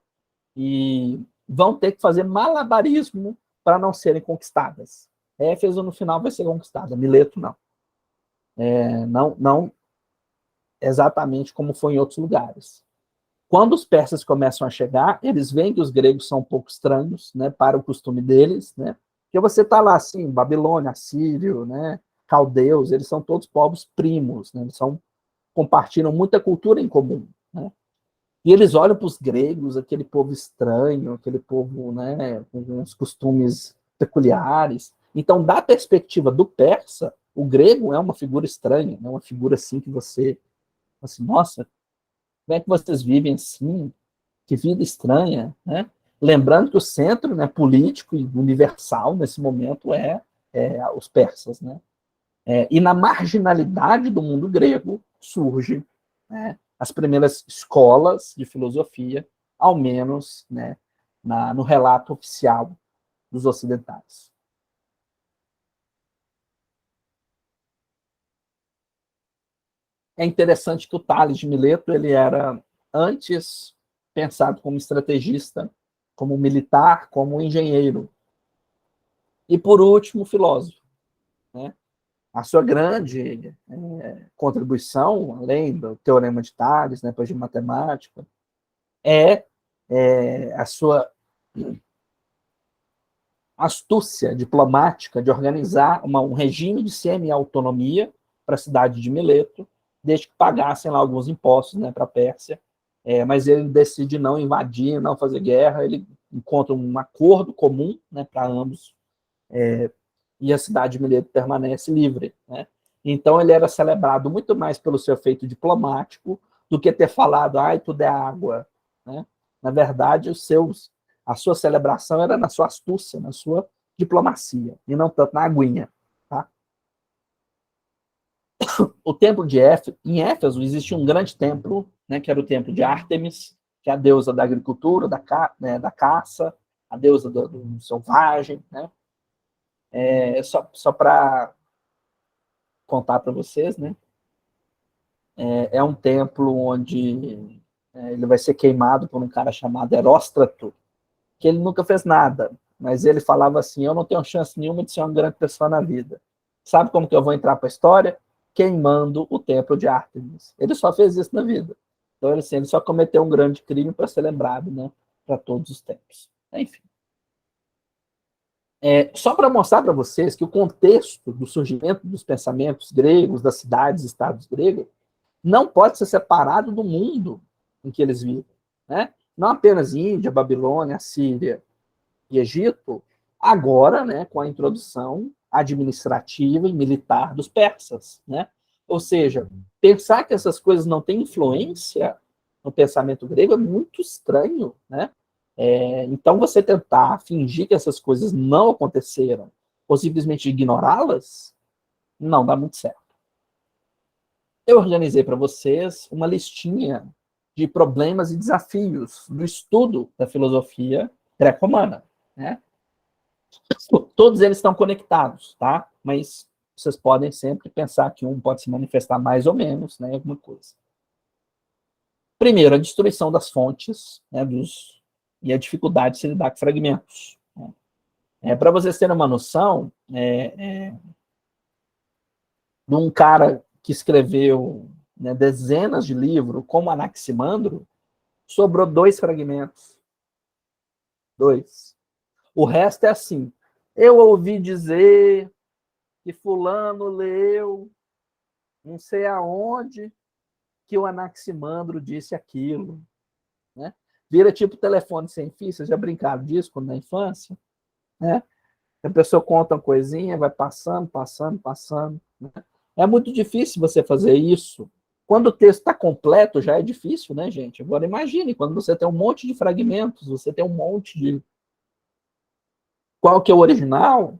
e vão ter que fazer malabarismo para não serem conquistadas. Éfeso, no final, vai ser conquistada, Mileto, não. Não exatamente como foi em outros lugares. Quando os persas começam a chegar, eles veem que os gregos são um pouco estranhos, né, para o costume deles, né? Porque você está lá assim, Babilônia, Assírio, né, caldeus, eles são todos povos primos, né? Eles compartilham muita cultura em comum, né? E eles olham para os gregos, aquele povo estranho, aquele povo, né, com uns costumes peculiares. Então, da perspectiva do persa, o grego é uma figura estranha, né? Uma figura assim que você, assim, nossa, como é que vocês vivem assim? Que vida estranha, né? Lembrando que o centro, né, político e universal nesse momento é os persas, né? E na marginalidade do mundo grego surge, né, as primeiras escolas de filosofia, ao menos, né, no relato oficial dos ocidentais. É interessante que o Tales de Mileto ele era antes pensado como estrategista, como militar, como engenheiro. E, por último, filósofo, né? A sua grande contribuição, além do Teorema de Tales, né, depois de matemática, a sua astúcia diplomática de organizar um regime de semi-autonomia para a cidade de Mileto, desde que pagassem lá alguns impostos, né, para a Pérsia. Mas ele decide não invadir, não fazer guerra, ele encontra um acordo comum, né, para ambos, e a cidade de Mileto permanece livre, né? Então ele era celebrado muito mais pelo seu feito diplomático do que ter falado, ai, tudo é água, né? Na verdade, a sua celebração era na sua astúcia, na sua diplomacia, e não tanto na aguinha, tá? O templo em Éfeso existia um grande templo, né, que era o templo de Ártemis, que é a deusa da agricultura, da caça, a deusa do selvagem, né? Só para contar para vocês, né? É um templo onde ele vai ser queimado por um cara chamado Heróstrato, que ele nunca fez nada, mas ele falava assim, eu não tenho chance nenhuma de ser uma grande pessoa na vida. Sabe como que eu vou entrar para a história? Queimando o templo de Ártemis. Ele só fez isso na vida. Então, assim, ele só cometeu um grande crime para ser lembrado, né, para todos os tempos. Enfim. Só para mostrar para vocês que o contexto do surgimento dos pensamentos gregos, das cidades, estados gregos, não pode ser separado do mundo em que eles vivem, né? Não apenas Índia, Babilônia, Síria e Egito, agora, né, com a introdução administrativa e militar dos persas, né? Ou seja, pensar que essas coisas não têm influência no pensamento grego é muito estranho, né? Então, você tentar fingir que essas coisas não aconteceram ou simplesmente ignorá-las, não dá muito certo. Eu organizei para vocês uma listinha de problemas e desafios do estudo da filosofia greco-romana, né? Todos eles estão conectados, tá? Mas vocês podem sempre pensar que um pode se manifestar mais ou menos, né, alguma coisa. Primeiro, a destruição das fontes, né, e a dificuldade de se lidar com fragmentos. Né? Para vocês terem uma noção, de um cara que escreveu, né, dezenas de livros, como Anaximandro, sobrou 2 fragmentos. 2. O resto é assim. Eu ouvi dizer que fulano leu, não sei aonde, que o Anaximandro disse aquilo. Né? Vira tipo telefone sem fio, vocês já brincaram disso quando na infância? Né? A pessoa conta uma coisinha, vai passando. Né? É muito difícil você fazer isso Quando o texto está completo, já é difícil, né, gente? Agora imagine, quando você tem um monte de fragmentos, você tem um monte de... Qual que é o original?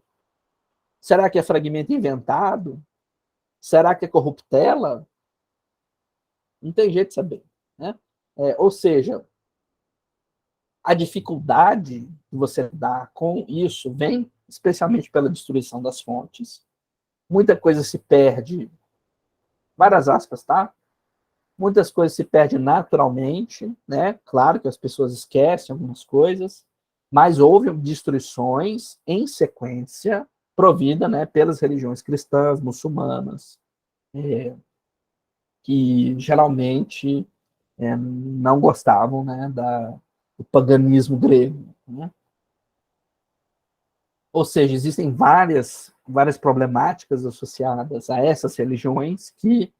Será que é fragmento inventado? Será que é corruptela? Não tem jeito de saber, né? Ou seja, a dificuldade que você dá com isso vem especialmente pela destruição das fontes. Muita coisa se perde, várias aspas, tá? Muitas coisas se perdem naturalmente, né? Claro que as pessoas esquecem algumas coisas, mas houve destruições em sequência provida, né, pelas religiões cristãs, muçulmanas, que geralmente não gostavam, né, do paganismo grego, né? Ou seja, existem várias problemáticas associadas a essas religiões que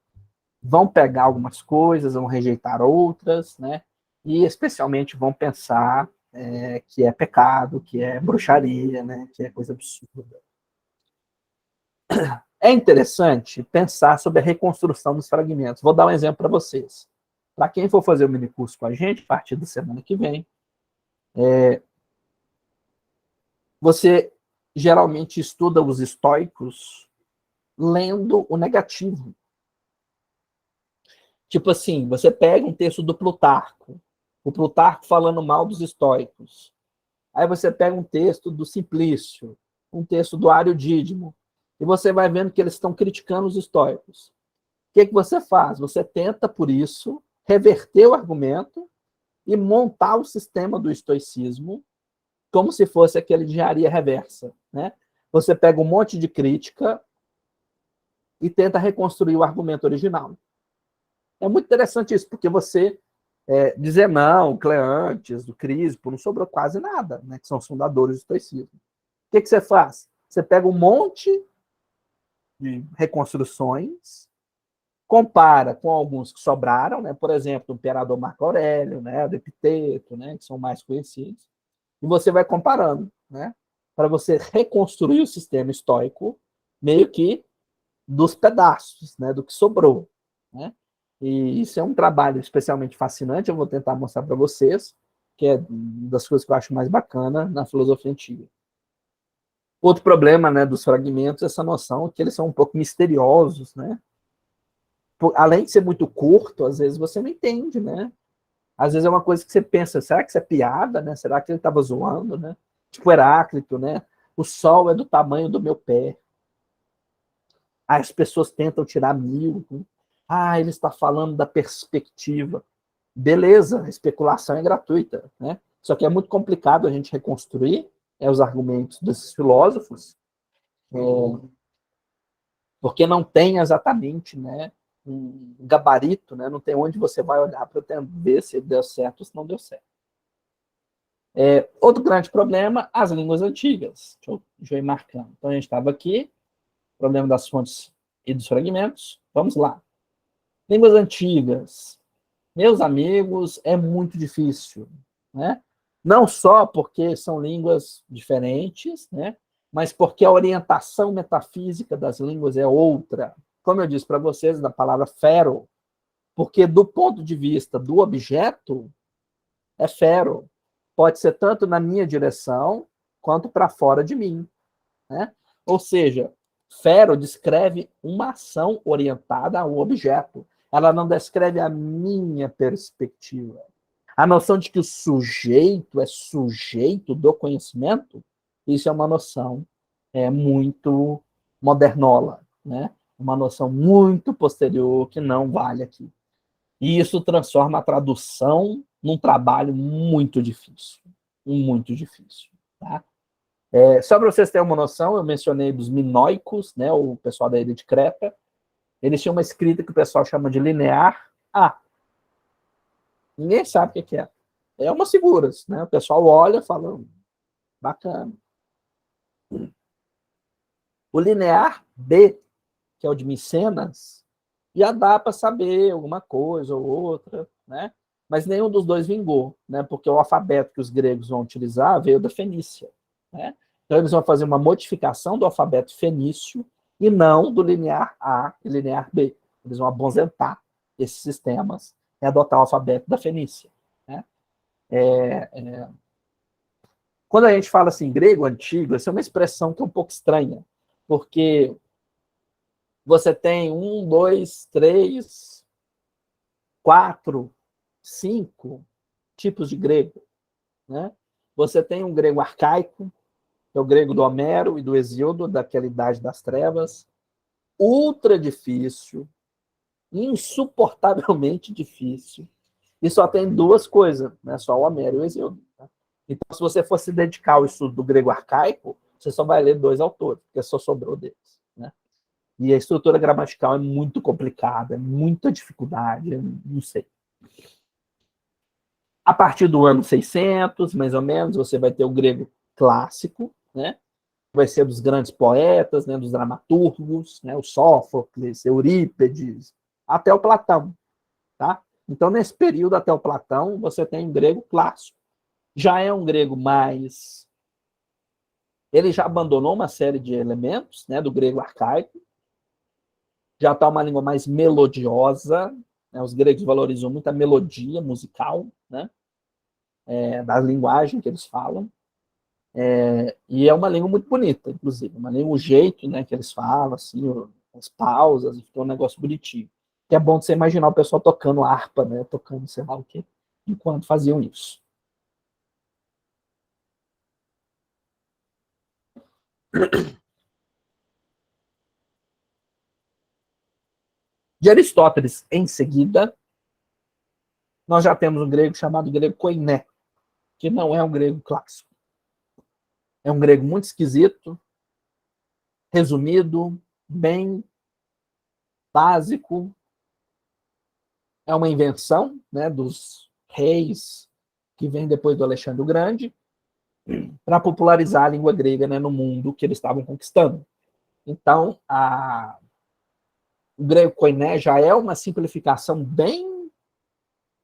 vão pegar algumas coisas, vão rejeitar outras, né? E especialmente vão pensar que é pecado, que é bruxaria, né? Que é coisa absurda. É interessante pensar sobre a reconstrução dos fragmentos. Vou dar um exemplo para vocês. Para quem for fazer o minicurso com a gente, a partir da semana que vem, você geralmente estuda os estoicos lendo o negativo. Tipo assim, você pega um texto do Plutarco, o Plutarco falando mal dos estoicos. Aí você pega um texto do Simplício, um texto do Ário Dídimo, e você vai vendo que eles estão criticando os estoicos. O que você faz? Você tenta, por isso, reverter o argumento e montar o sistema do estoicismo como se fosse aquele de engenharia reversa, né? Você pega um monte de crítica e tenta reconstruir o argumento original. É muito interessante isso, porque você dizer não, Cleantes, do Crispo, não sobrou quase nada, né, que são os fundadores do estoicismo. O que você faz? Você pega um monte de reconstruções, compara com alguns que sobraram, né, por exemplo, o imperador Marco Aurélio, né, o Epiteto, né, que são mais conhecidos, e você vai comparando, né, para você reconstruir o sistema estoico meio que dos pedaços, né, do que sobrou, né? E isso é um trabalho especialmente fascinante, eu vou tentar mostrar para vocês, que é das coisas que eu acho mais bacana na filosofia antiga. Outro problema, né, dos fragmentos é essa noção que eles são um pouco misteriosos, né? Além de ser muito curto, às vezes você não entende, né? Às vezes é uma coisa que você pensa, será que isso é piada, né? Será que ele estava zoando, né? Tipo Heráclito, né? O sol é do tamanho do meu pé. As pessoas tentam tirar 1000. Né? Ele está falando da perspectiva. Beleza, a especulação é gratuita, né? Só que é muito complicado a gente reconstruir os argumentos desses filósofos, porque não tem exatamente, né, um gabarito, né? Não tem onde você vai olhar para ver se deu certo ou se não deu certo. Outro grande problema, as línguas antigas. Deixa eu ir marcando. Então, a gente estava aqui, problema das fontes e dos fragmentos. Vamos lá. Línguas antigas. Meus amigos, é muito difícil, né? Não só porque são línguas diferentes, né? Mas porque a orientação metafísica das línguas é outra. Como eu disse para vocês, da palavra fero, porque do ponto de vista do objeto, é fero. Pode ser tanto na minha direção, quanto para fora de mim, né? Ou seja, fero descreve uma ação orientada a um objeto. Ela não descreve a minha perspectiva. A noção de que o sujeito é sujeito do conhecimento, isso é uma noção muito modernola, né? Uma noção muito posterior que não vale aqui. E isso transforma a tradução num trabalho muito difícil. Muito difícil. Tá? Só para vocês terem uma noção, eu mencionei dos minoicos, né, o pessoal da ilha de Creta. Eles tinham uma escrita que o pessoal chama de linear A. Ninguém sabe o que é. É umas figuras, né? O pessoal olha e fala, bacana. O linear B, que é o de Micenas, já dá para saber alguma coisa ou outra, né? Mas nenhum dos dois vingou, né? Porque o alfabeto que os gregos vão utilizar veio da Fenícia, né? Então eles vão fazer uma modificação do alfabeto fenício e não do linear A e linear B. Eles vão aposentar, esses sistemas é adotar o alfabeto da Fenícia. Né? Quando a gente fala assim, grego antigo, essa é uma expressão que é um pouco estranha, porque você tem 1, 2, 3, 4, 5 tipos de grego. Né? Você tem um grego arcaico, que é o grego do Homero e do Hesíodo, daquela Idade das Trevas, ultra difícil, insuportavelmente difícil, e só tem duas coisas, né? Só o Homero e o Hesíodo. Tá? Então, se você for se dedicar ao estudo do grego arcaico, você só vai ler 2 autores, porque só sobrou deles. Né? E a estrutura gramatical é muito complicada, é muita dificuldade, não sei. A partir do ano 600, mais ou menos, você vai ter o grego clássico, né? Vai ser dos grandes poetas, né? Dos dramaturgos, né? O Sófocles, Eurípides, até o Platão. Tá? Então, nesse período até o Platão, você tem um grego clássico. Já é um grego mais... Ele já abandonou uma série de elementos, né? Do grego arcaico. Já está uma língua mais melodiosa. Né? Os gregos valorizam muito a melodia musical, né? Da linguagem que eles falam. E é uma língua muito bonita, inclusive. Uma língua, o jeito, né, que eles falam, assim, as pausas, fica um negócio bonitinho. Que é bom de você imaginar o pessoal tocando harpa, né, tocando sei lá o quê, enquanto faziam isso. De Aristóteles, em seguida, nós já temos um grego chamado grego koiné, que não é um grego clássico. É um grego muito esquisito, resumido, bem básico. É uma invenção, né, dos reis que vem depois do Alexandre o Grande, para popularizar a língua grega, né, no mundo que eles estavam conquistando. Então, o grego koiné já é uma simplificação bem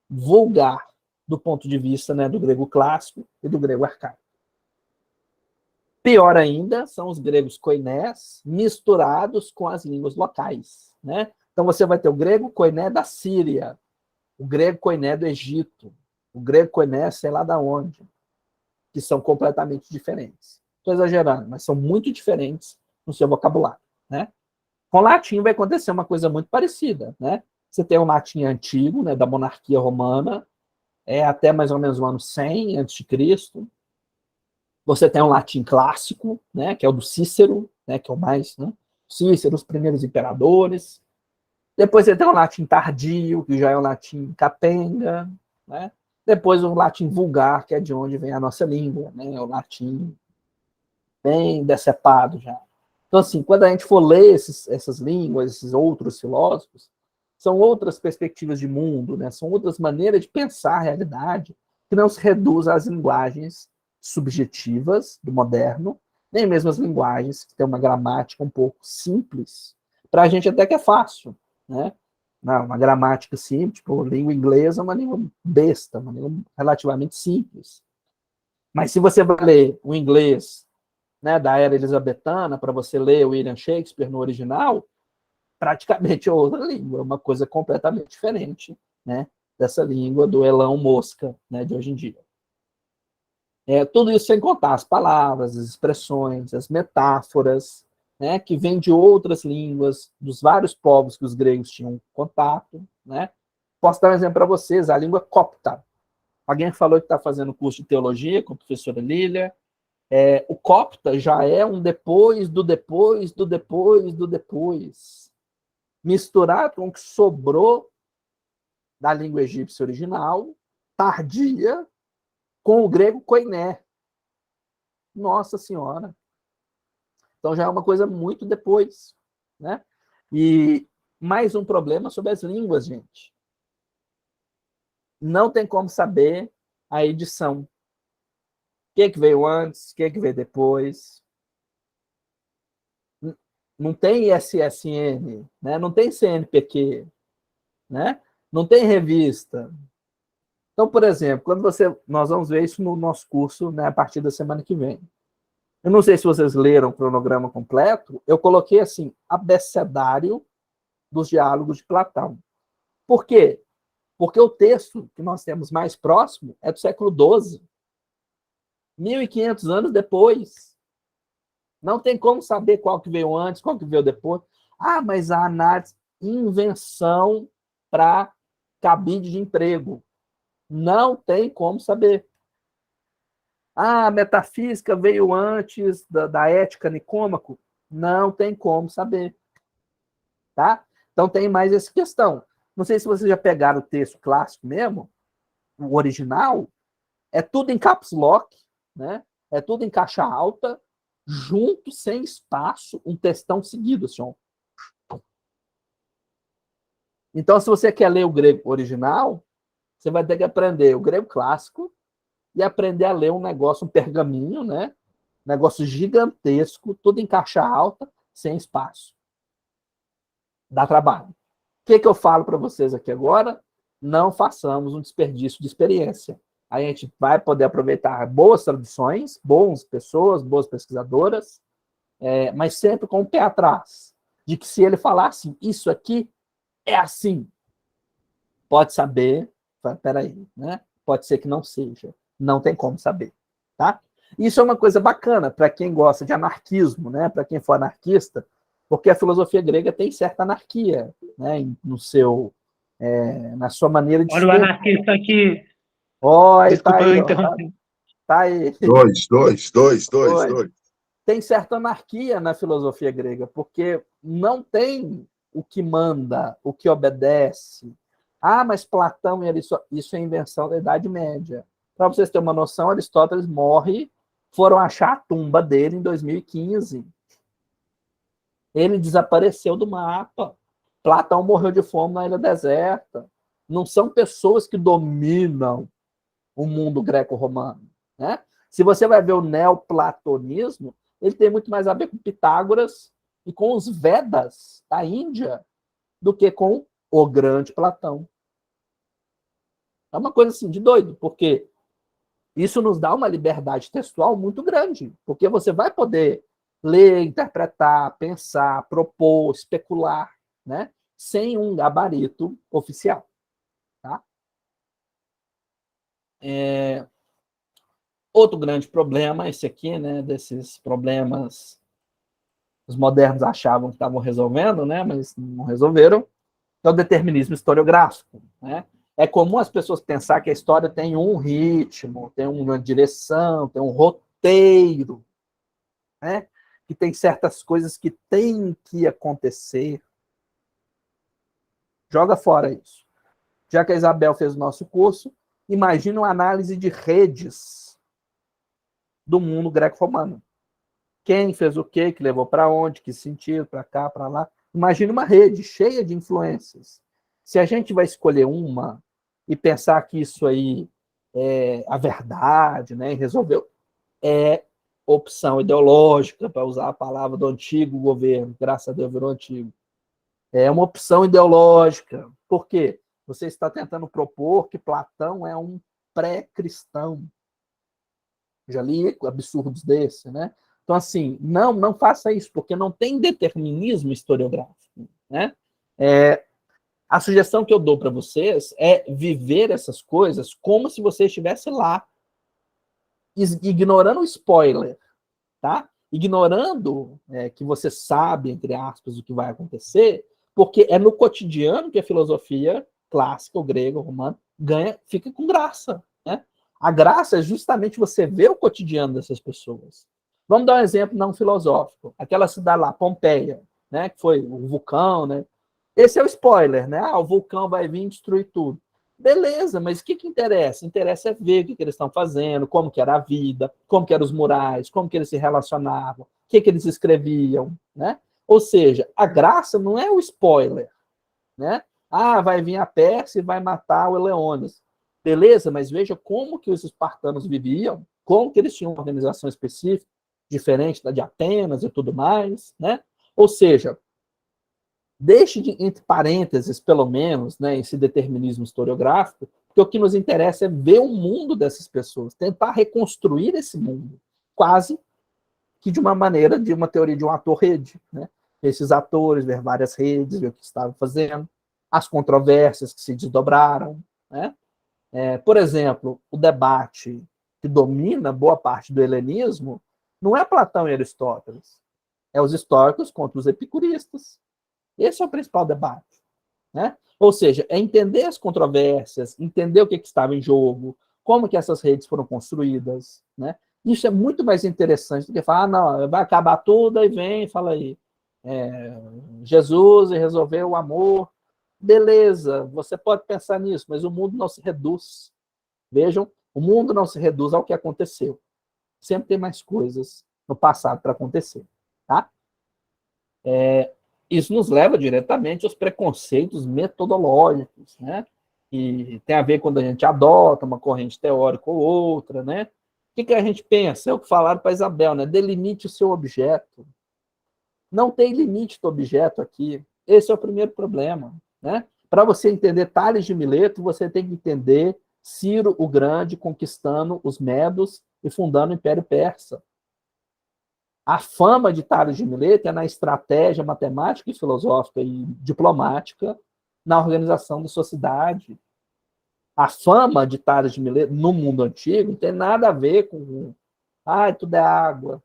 vulgar do ponto de vista, né, do grego clássico e do grego arcaico. Pior ainda, são os gregos koinés misturados com as línguas locais. Né? Então, você vai ter o grego koiné da Síria, o grego koiné do Egito, o grego koiné sei lá da onde, que são completamente diferentes. Estou exagerando, mas são muito diferentes no seu vocabulário. Né? Com o latim vai acontecer uma coisa muito parecida. Né? Você tem o latim antigo, né, da monarquia romana, até mais ou menos o ano 100 a.C. Você tem o latim clássico, né, que é o do Cícero, né, que é o mais... Né, Cícero, os primeiros imperadores. Depois você tem o latim tardio, que já é o latim capenga. Né? Depois o latim vulgar, que é de onde vem a nossa língua, né? O latim bem decepado já. Então, assim, quando a gente for ler essas línguas, esses outros filósofos, são outras perspectivas de mundo, né? São outras maneiras de pensar a realidade, que não se reduz às linguagens subjetivas do moderno, nem mesmo as linguagens que têm uma gramática um pouco simples. Para a gente até que é fácil, né? Não, uma gramática simples, tipo, a língua inglesa é uma língua besta, uma língua relativamente simples. Mas se você vai ler o inglês, né, da era elizabetana, para você ler William Shakespeare no original, praticamente é outra língua, uma coisa completamente diferente, né, dessa língua do Elão Mosca, né, de hoje em dia. Tudo isso sem contar as palavras, as expressões, as metáforas, né, que vêm de outras línguas, dos vários povos que os gregos tinham contato. Né? Posso dar um exemplo para vocês, a língua copta. Alguém falou que está fazendo curso de teologia com a professora Lília. O copta já é um depois do depois do depois do depois, misturado com o que sobrou da língua egípcia original, tardia, com o grego koiné. Nossa Senhora! Então já é uma coisa muito depois. Né? E mais um problema sobre as línguas, gente. Não tem como saber a edição. O que veio antes, o que veio depois. Não tem ISSN, né? Não tem CNPq, né? Não tem revista. Então, por exemplo, nós vamos ver isso no nosso curso, né, a partir da semana que vem. Eu não sei se vocês leram o cronograma completo, eu coloquei assim, abecedário dos diálogos de Platão. Por quê? Porque o texto que nós temos mais próximo é do século XII, 1.500 anos depois. Não tem como saber qual que veio antes, qual que veio depois. Ah, mas a análise, invenção para cabide de emprego. Não tem como saber. Ah, a metafísica veio antes da ética Nicômaco. Não tem como saber. Tá? Então tem mais essa questão. Não sei se vocês já pegaram o texto clássico mesmo, o original, é tudo em caps lock, né? É tudo em caixa alta, junto, sem espaço, um textão seguido, senhor. Então, se você quer ler o grego original, você vai ter que aprender o grego clássico e aprender a ler um negócio, um pergaminho, né? Um negócio gigantesco, tudo em caixa alta, sem espaço. Dá trabalho. O que eu falo para vocês aqui agora? Não façamos um desperdício de experiência. A gente vai poder aproveitar boas traduções, boas pessoas, boas pesquisadoras, mas sempre com o pé atrás. De que se ele falar assim, isso aqui é assim, pode saber, peraí, né? Pode ser que não seja. Não tem como saber, tá? Isso é uma coisa bacana para quem gosta de anarquismo, né? Para quem for anarquista, porque a filosofia grega tem certa anarquia, né? No seu, na sua maneira de Olha o anarquista aqui. Oi, Desculpa tá eu aí, interromper. tá aí. Dois. Tem certa anarquia na filosofia grega, porque não tem o que manda, o que obedece. Ah, mas Platão e isso é invenção da Idade Média. Para vocês terem uma noção, Aristóteles morre, foram achar a tumba dele em 2015. Ele desapareceu do mapa. Platão morreu de fome na ilha deserta. Não são pessoas que dominam o mundo greco-romano, né? Se você vai ver o neoplatonismo, ele tem muito mais a ver com Pitágoras e com os Vedas da Índia do que com o grande Platão. É uma coisa assim de doido, porque isso nos dá uma liberdade textual muito grande, porque você vai poder ler, interpretar, pensar, propor, especular, né? Sem um gabarito oficial. Tá? Outro grande problema, esse aqui, né, desses problemas, os modernos achavam que estavam resolvendo, né, mas não resolveram, é o determinismo historiográfico. Né? É comum as pessoas pensar que a história tem um ritmo, tem uma direção, tem um roteiro, né? Que tem certas coisas que têm que acontecer. Joga fora isso. Já que a Isabel fez o nosso curso, imagina uma análise de redes do mundo greco-romano. Quem fez o quê, que levou para onde, que sentido, para cá, para lá. Imagina uma rede cheia de influências. Se a gente vai escolher uma e pensar que isso aí é a verdade, né, e resolveu, é opção ideológica, para usar a palavra do antigo governo, graças a Deus virou antigo. É uma opção ideológica. Por quê? Você está tentando propor que Platão é um pré-cristão. Já li absurdos desse, né? Então, assim, não faça isso, porque não tem determinismo historiográfico, né? A sugestão que eu dou para vocês é viver essas coisas como se você estivesse lá, ignorando o spoiler, tá? Ignorando que você sabe, entre aspas, o que vai acontecer, porque é no cotidiano que a filosofia clássica, o grego, o romano, fica com graça, né? A graça é justamente você ver o cotidiano dessas pessoas. Vamos dar um exemplo não filosófico. Aquela cidade lá, Pompeia, né, que foi o vulcão, né? Esse é o spoiler, né? Ah, o vulcão vai vir destruir tudo. Beleza, mas o que interessa? Interessa é ver o que eles estão fazendo, como que era a vida, como que eram os murais, como que eles se relacionavam, o que eles escreviam, né? Ou seja, a graça não é o spoiler, né? Ah, vai vir a Pérsia e vai matar o Eleones. Beleza, mas veja como que os espartanos viviam, como que eles tinham uma organização específica, diferente da de Atenas e tudo mais, né? Ou seja, deixe entre parênteses, pelo menos, né, esse determinismo historiográfico, porque o que nos interessa é ver o mundo dessas pessoas, tentar reconstruir esse mundo, quase que de uma maneira, de uma teoria de um ator-rede, né? Esses atores, ver várias redes, ver o que estavam fazendo. as controvérsias que se desdobraram, né? Por exemplo, o debate que domina boa parte do helenismo não é Platão e Aristóteles, é os estoicos contra os epicuristas. Esse é o principal debate, né? Ou seja, é entender as controvérsias, entender o que estava em jogo, como que essas redes foram construídas, né? Isso é muito mais interessante do que falar, não, vai acabar tudo, aí vem, fala aí, Jesus resolveu o amor. Beleza, você pode pensar nisso, mas o mundo não se reduz. Vejam, o mundo não se reduz ao que aconteceu. Sempre tem mais coisas no passado para acontecer, tá? Isso nos leva diretamente aos preconceitos metodológicos, né? Que tem a ver quando a gente adota uma corrente teórica ou outra, né? O que a gente pensa? É o que falaram para Isabel, né? Delimite o seu objeto. Não tem limite do objeto aqui. Esse é o primeiro problema, né? Para você entender Tales de Mileto, você tem que entender Ciro o Grande conquistando os Medos e fundando o Império Persa. A fama de Tales de Mileto é na estratégia matemática e filosófica e diplomática na organização da sociedade. A fama de Tales de Mileto no mundo antigo não tem nada a ver com tudo é água.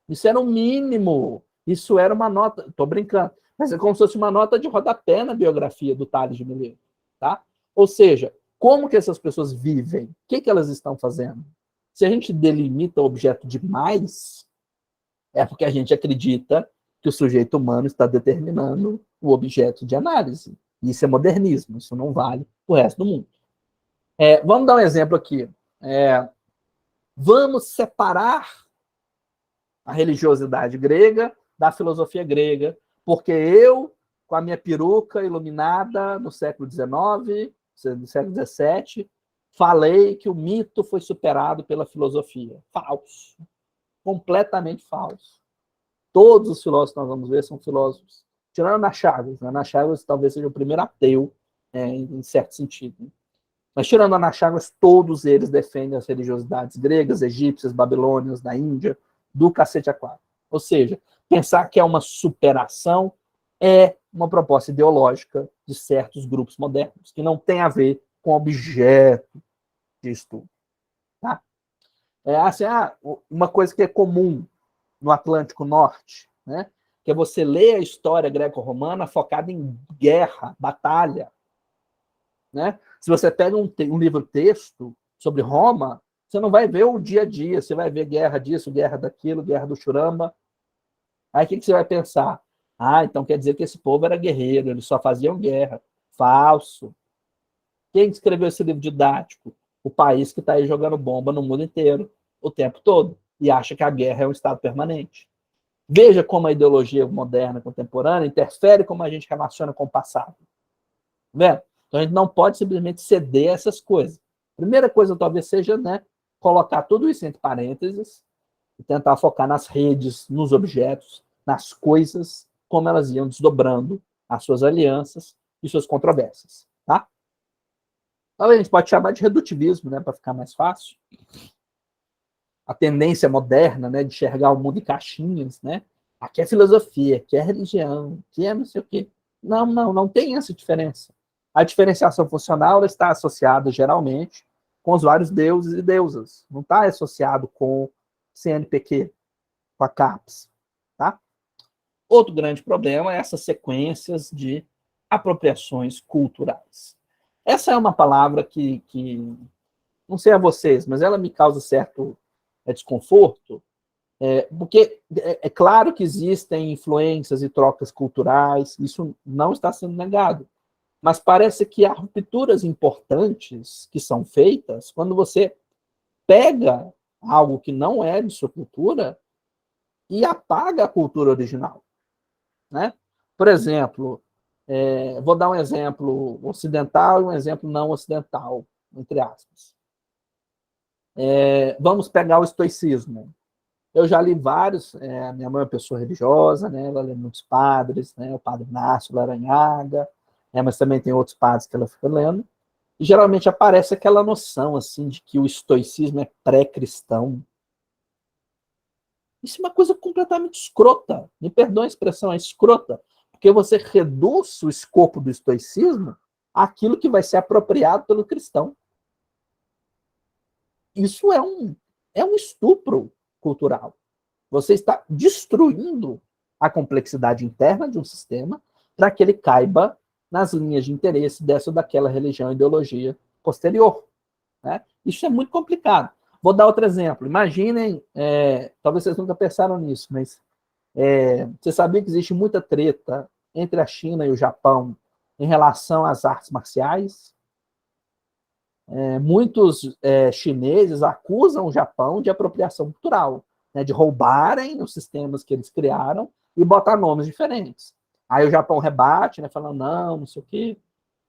Isso era um mínimo. Isso era uma nota, estou brincando, mas é como se fosse uma nota de rodapé na biografia do Tales de Mileto. Tá? Ou seja, como que essas pessoas vivem? O que elas estão fazendo? Se a gente delimita o objeto demais, é porque a gente acredita que o sujeito humano está determinando o objeto de análise. Isso é modernismo, isso não vale o resto do mundo. Vamos dar um exemplo aqui. Vamos separar a religiosidade grega da filosofia grega, porque eu, com a minha peruca iluminada no século XIX, no século XVII, falei que o mito foi superado pela filosofia. Falso. Completamente falso. Todos os filósofos que nós vamos ver são filósofos. Tirando Anaxágoras. Anaxágoras talvez seja o primeiro ateu, em certo sentido. Mas tirando Anaxágoras, todos eles defendem as religiosidades gregas, egípcias, babilônias, da Índia, do cacete a quatro. Ou seja, pensar que é uma superação é uma proposta ideológica de certos grupos modernos, que não tem a ver com objeto de estudo. Tá? Uma coisa que é comum no Atlântico Norte, né? Que é você ler a história greco-romana focada em guerra, batalha. Né? Se você pega um livro-texto sobre Roma, você não vai ver o dia a dia, você vai ver guerra disso, guerra daquilo, guerra do Churamba. Aí o que você vai pensar? Então quer dizer que esse povo era guerreiro, eles só faziam guerra. Falso. Quem escreveu esse livro didático? O país que está aí jogando bomba no mundo inteiro, o tempo todo, e acha que a guerra é um estado permanente. Veja como a ideologia moderna, contemporânea, interfere como a gente relaciona com o passado. Vendo? Então a gente não pode simplesmente ceder a essas coisas. Primeira coisa talvez seja, né, colocar tudo isso entre parênteses e tentar focar nas redes, nos objetos, nas coisas, como elas iam desdobrando as suas alianças e suas controvérsias. Tá? Então, a gente pode chamar de redutivismo, né, para ficar mais fácil. A tendência moderna, né, de enxergar o mundo em caixinhas, né? Aqui é filosofia, aqui é religião, aqui é não sei o quê. Não tem essa diferença. A diferenciação funcional está associada, geralmente, com os vários deuses e deusas. Não está associado com CNPq, com a CAPES. Tá? Outro grande problema é essas sequências de apropriações culturais. Essa é uma palavra que não sei a vocês, mas ela me causa certo desconforto, porque é claro que existem influências e trocas culturais, isso não está sendo negado, mas parece que há rupturas importantes que são feitas quando você pega algo que não é de sua cultura e apaga a cultura original. Né? Por exemplo, vou dar um exemplo ocidental e um exemplo não ocidental, entre aspas. Vamos pegar o estoicismo. Eu já li vários, minha mãe é uma pessoa religiosa, né? Ela lê muitos padres, né? O padre Inácio Laranhaga, mas também tem outros padres que ela fica lendo, e geralmente aparece aquela noção assim, de que o estoicismo é pré-cristão. Isso é uma coisa completamente escrota, me perdoa a expressão, é escrota, Porque você reduz o escopo do estoicismo àquilo que vai ser apropriado pelo cristão. Isso é um estupro cultural. Você está destruindo a complexidade interna de um sistema para que ele caiba nas linhas de interesse dessa ou daquela religião e ideologia posterior. Né? Isso é muito complicado. Vou dar outro exemplo. Imaginem, talvez vocês nunca pensaram nisso, mas você sabia que existe muita treta entre a China e o Japão em relação às artes marciais? Muitos chineses acusam o Japão de apropriação cultural, né, de roubarem os sistemas que eles criaram e botar nomes diferentes. Aí o Japão rebate, né, falando não, não sei o quê.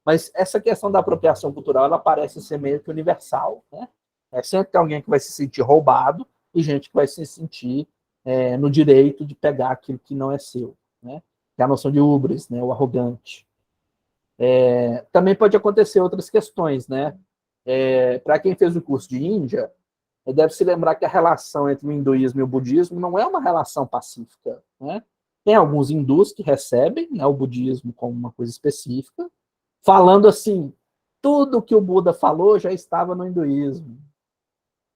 Mas essa questão da apropriação cultural, ela parece ser meio que universal. Né? Sempre tem alguém que vai se sentir roubado e gente que vai se sentir no direito de pegar aquilo que não é seu. Né? Que é a noção de hubris, né, o arrogante. Também pode acontecer outras questões, né? Para quem fez o curso de Índia, deve se lembrar que a relação entre o hinduísmo e o budismo não é uma relação pacífica. Né? Tem alguns hindus que recebem, né, o budismo como uma coisa específica, falando assim, tudo que o Buda falou já estava no hinduísmo.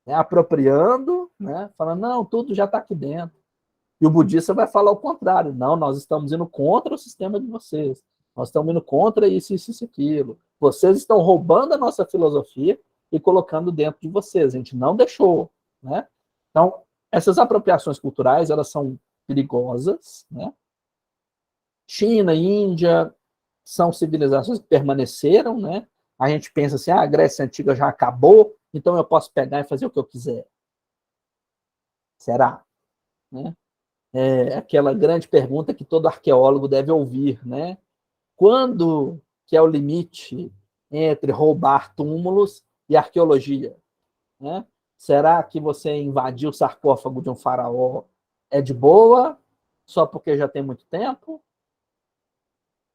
Né? Apropriando, né? Falando, não, tudo já está aqui dentro. E o budista vai falar o contrário. Não, nós estamos indo contra o sistema de vocês. Nós estamos indo contra isso, isso, isso, aquilo. Vocês estão roubando a nossa filosofia e colocando dentro de vocês. A gente não deixou. Né? Então, essas apropriações culturais, elas são perigosas. Né? China, Índia, são civilizações que permaneceram. Né? A gente pensa assim, a Grécia Antiga já acabou, então eu posso pegar e fazer o que eu quiser. Será? Né? Aquela grande pergunta que todo arqueólogo deve ouvir, né? Quando que é o limite entre roubar túmulos e arqueologia? Né? Será que você invadir o sarcófago de um faraó é de boa, só porque já tem muito tempo?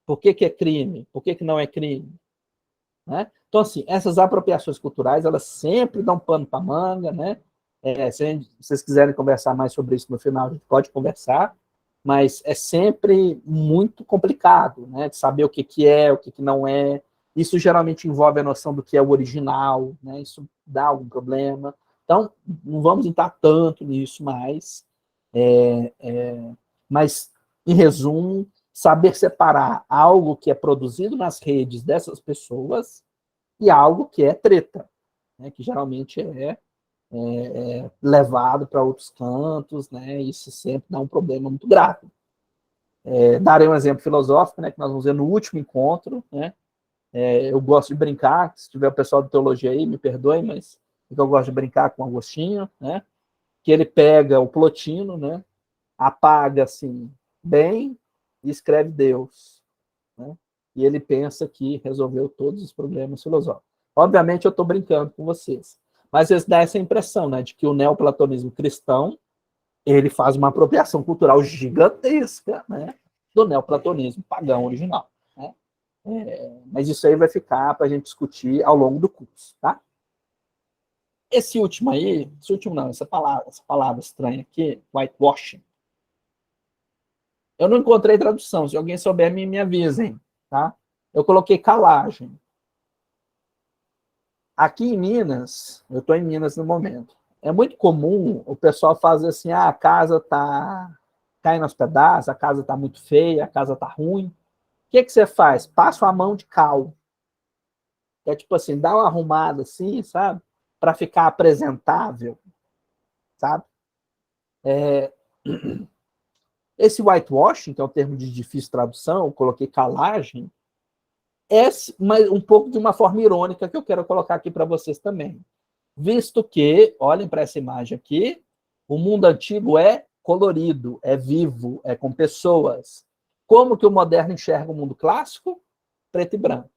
Por que é crime? Por que não é crime? Né? Então, assim, essas apropriações culturais, elas sempre dão pano para manga, né? Se vocês quiserem conversar mais sobre isso no final, a gente pode conversar, mas é sempre muito complicado, né? De saber o que é, o que não é. Isso geralmente envolve a noção do que é o original, né? Isso dá algum problema. Então, não vamos entrar tanto nisso mais, mas, em resumo, saber separar algo que é produzido nas redes dessas pessoas e algo que é treta, né? Que geralmente é levado para outros cantos, né? Isso sempre dá um problema muito grave. Darei um exemplo filosófico, né? Que nós vamos ver no último encontro, né? Eu gosto de brincar, se tiver o pessoal de teologia aí, me perdoe, mas eu gosto de brincar com Agostinho, né? Que ele pega o Plotino, né? Apaga assim, bem, e escreve Deus. Né? E ele pensa que resolveu todos os problemas filosóficos. Obviamente, eu estou brincando com vocês. Mas eles dão essa impressão, né, de que o neoplatonismo cristão ele faz uma apropriação cultural gigantesca, né, do neoplatonismo pagão original. Né? Mas isso aí vai ficar para a gente discutir ao longo do curso. Tá? Esse último não, essa palavra estranha aqui, whitewashing, eu não encontrei tradução. Se alguém souber, me avisem. Tá? Eu coloquei calagem. Aqui em Minas, eu estou em Minas no momento, é muito comum o pessoal fazer assim, a casa está caindo aos pedaços, a casa está muito feia, a casa está ruim. O que você faz? Passa a mão de cal. É tipo assim, dá uma arrumada assim, sabe? Para ficar apresentável, sabe? Esse whitewashing, que é um termo de difícil tradução, eu coloquei calagem, é um pouco de uma forma irônica que eu quero colocar aqui para vocês também. Visto que, olhem para essa imagem aqui, o mundo antigo é colorido, é vivo, é com pessoas. Como que o moderno enxerga o mundo clássico? Preto e branco.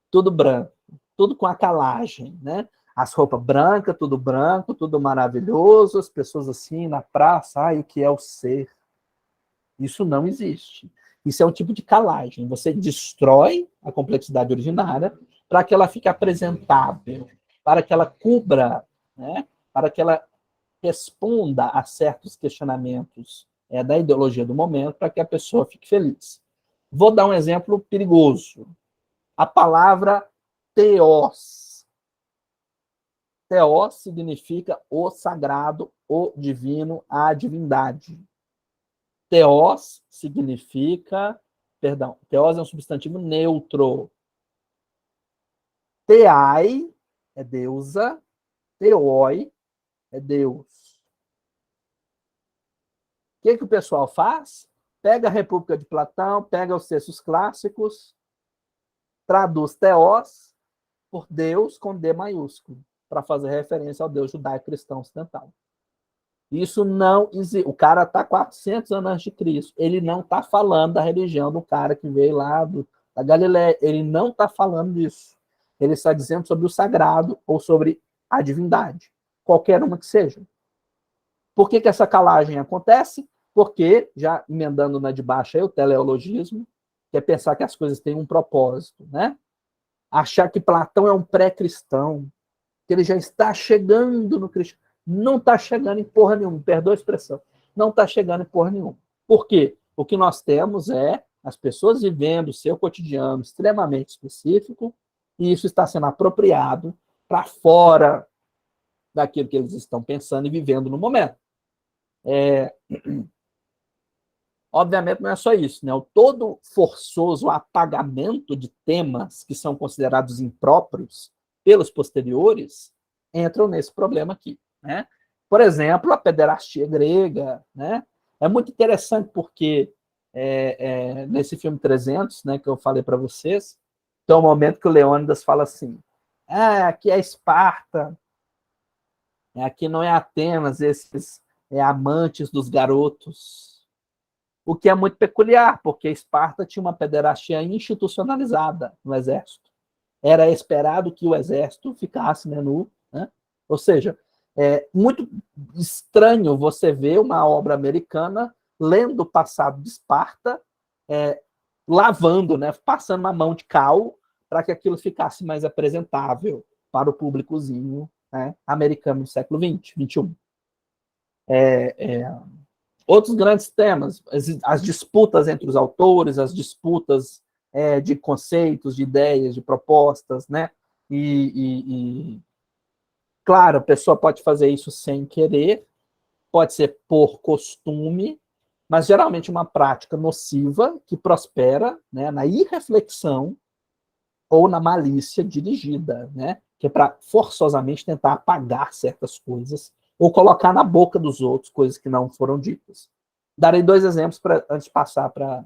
Tudo branco, tudo com a calagem, né? As roupas brancas, tudo branco, tudo maravilhoso, as pessoas assim na praça, o que é o ser? Isso não existe. Isso é um tipo de calagem. Você destrói a complexidade originária para que ela fique apresentável, para que ela cubra, né? Para que ela responda a certos questionamentos da ideologia do momento para que a pessoa fique feliz. Vou dar um exemplo perigoso. A palavra teos. Teos significa o sagrado, o divino, a divindade. Teos significa, perdão, teos é um substantivo neutro. Theai é deusa, theoi é Deus. O que o pessoal faz? Pega a República de Platão, pega os textos clássicos, traduz teos por Deus com D maiúsculo, para fazer referência ao Deus judaico-cristão ocidental. Isso não existe. O cara está 400 anos antes de Cristo. Ele não está falando da religião do cara que veio lá da Galileia. Ele não está falando disso. Ele está dizendo sobre o sagrado ou sobre a divindade. Qualquer uma que seja. Por que essa calagem acontece? Porque, já emendando na de baixo aí, o teleologismo, que é pensar que as coisas têm um propósito, né? Achar que Platão é um pré-cristão, que ele já está chegando no cristianismo. Não está chegando em porra nenhuma, perdoa a expressão. Não está chegando em porra nenhuma. Por quê? O que nós temos é as pessoas vivendo o seu cotidiano extremamente específico, e isso está sendo apropriado para fora daquilo que eles estão pensando e vivendo no momento. Obviamente não é só isso, né? O todo forçoso apagamento de temas que são considerados impróprios pelos posteriores entram nesse problema aqui, né? Por exemplo, a pederastia grega, né? É muito interessante porque nesse filme 300, né, que eu falei para vocês, tem um momento que o Leônidas fala assim: aqui é Esparta, aqui não é Atenas, esses amantes dos garotos. O que é muito peculiar, porque Esparta tinha uma pederastia institucionalizada no exército. Era esperado que o exército ficasse nu, né? Ou seja, é muito estranho você ver uma obra americana lendo o passado de Esparta, lavando, né, passando uma mão de cal para que aquilo ficasse mais apresentável para o públicozinho, né, americano do século XX, XXI. Outros grandes temas, as disputas entre os autores, as disputas de conceitos, de ideias, de propostas, né? Claro, a pessoa pode fazer isso sem querer, pode ser por costume, mas geralmente uma prática nociva que prospera, né, na irreflexão ou na malícia dirigida, né? Que é para forçosamente tentar apagar certas coisas ou colocar na boca dos outros coisas que não foram ditas. Darei 2 exemplos antes de passar para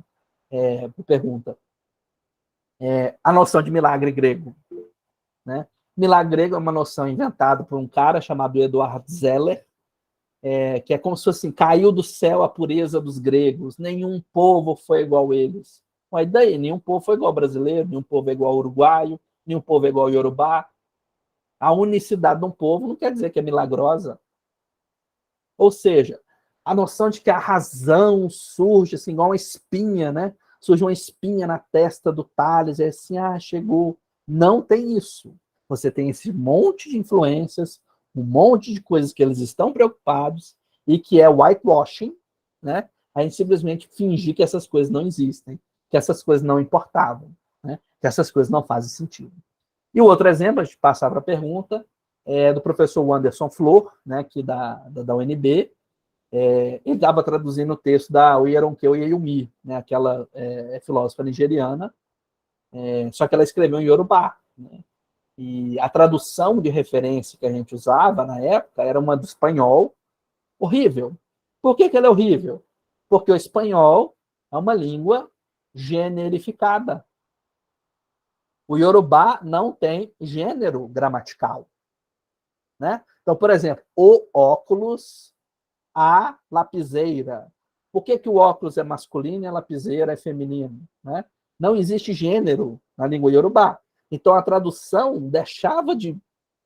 a pergunta. A noção de milagre grego, né? Milagre grego é uma noção inventada por um cara chamado Eduard Zeller, que é como se fosse assim: caiu do céu a pureza dos gregos, nenhum povo foi igual a eles. Mas daí, nenhum povo foi igual ao brasileiro, nenhum povo é igual ao uruguaio, nenhum povo é igual ao iorubá. A unicidade de um povo não quer dizer que é milagrosa. Ou seja, a noção de que a razão surge assim, igual uma espinha, né? Surge uma espinha na testa do Tales, é assim, chegou. Não tem isso. Você tem esse monte de influências, um monte de coisas que eles estão preocupados e que é whitewashing, né? A gente simplesmente fingir que essas coisas não existem, que essas coisas não importavam, né? Que essas coisas não fazem sentido. E o outro exemplo, a gente passar para a pergunta, é do professor Anderson Flor, né, aqui da UNB. Ele estava traduzindo o texto da Oyeronke Oyeyumi, né, aquela filósofa nigeriana, só que ela escreveu em Yorubá, né? E a tradução de referência que a gente usava na época era uma do espanhol, horrível. Por que ela é horrível? Porque o espanhol é uma língua generificada. O Yorubá não tem gênero gramatical, né? Então, por exemplo, o óculos, a lapiseira. Por que o óculos é masculino e a lapiseira é feminino, né? Não existe gênero na língua Yorubá. Então, a tradução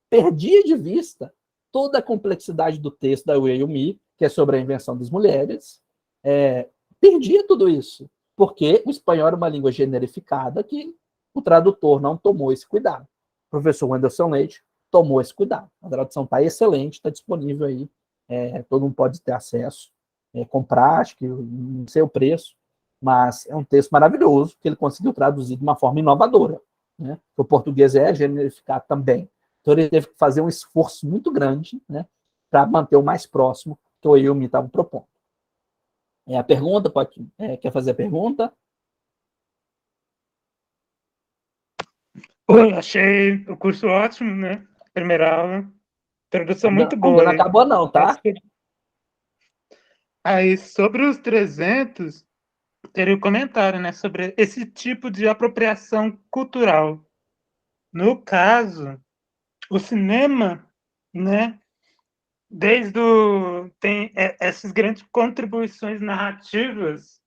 perdia de vista toda a complexidade do texto da Oyeyumi, que é sobre a invenção das mulheres, perdia tudo isso, porque o espanhol era uma língua generificada que o tradutor não tomou esse cuidado. O professor Anderson Leite tomou esse cuidado. A tradução está excelente, está disponível aí, todo mundo pode ter acesso. comprar, acho que não sei o preço, mas é um texto maravilhoso que ele conseguiu traduzir de uma forma inovadora, né? O português é generificado também. Então ele teve que fazer um esforço muito grande, né, para manter o mais próximo que o Eilmi estava propondo. A pergunta, quer fazer a pergunta? Oi, achei o curso ótimo, né? Primeira aula. Introdução muito Ainda boa não aí. acabou não, tá? Aí, sobre os 300, teria um comentário, né? Sobre esse tipo de apropriação cultural. No caso, o cinema, né? Tem essas grandes contribuições narrativas,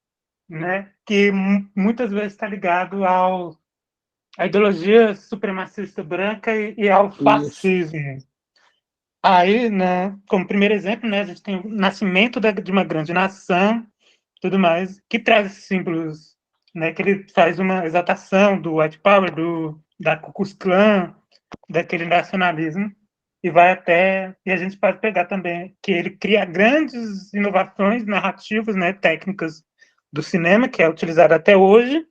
né? Que muitas vezes está ligado à ideologia supremacista branca e ao Isso. fascismo. Aí, né, como primeiro exemplo, né, a gente tem o nascimento de uma grande nação, tudo mais, que traz esses símbolos, né, que ele faz uma exaltação do white power, da Ku Klux Klan, daquele nacionalismo, e a gente pode pegar também que ele cria grandes inovações narrativas, né, técnicas do cinema, que é utilizado até hoje,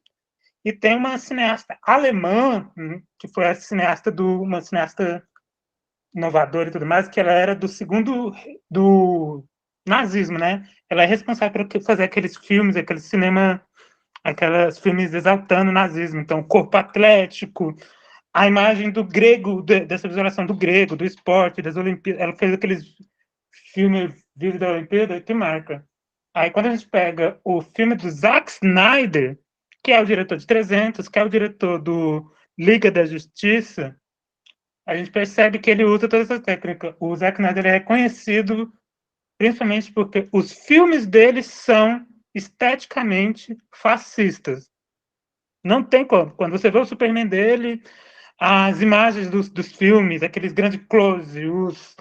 e tem uma cineasta alemã, que foi uma cineasta inovadora e tudo mais, que ela era do nazismo, né? Ela é responsável por fazer aqueles filmes, aqueles filmes exaltando o nazismo. Então, Corpo Atlético, a imagem do grego, dessa visualização do grego, do esporte, das Olimpíadas. Ela fez aqueles filmes Vídeo da Olimpíada que marca. Aí, quando a gente pega o filme do Zack Snyder, que é o diretor de 300, que é o diretor do Liga da Justiça, a gente percebe que ele usa toda essa técnica. O Zack Snyder é conhecido principalmente porque os filmes dele são esteticamente fascistas. Não tem como. Quando você vê o Superman dele, as imagens dos filmes, aqueles grandes close, os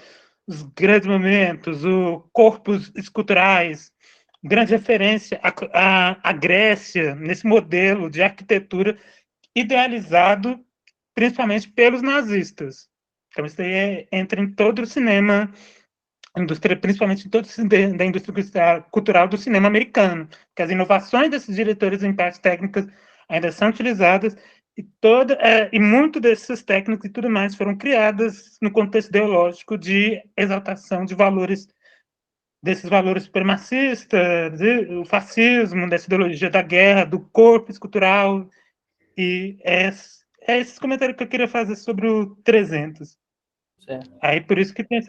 grandes momentos, os corpos esculturais, grande referência à Grécia, nesse modelo de arquitetura idealizado principalmente pelos nazistas. Então, isso aí entra em todo o cinema, principalmente em todo da indústria cultural do cinema americano, que as inovações desses diretores em partes técnicas ainda são utilizadas e muito dessas técnicas e tudo mais foram criadas no contexto ideológico de exaltação de valores, desses valores supremacistas, do fascismo, dessa ideologia da guerra, do corpo escultural, e é esse comentário que eu queria fazer sobre o 300. Certo. Aí por isso que tem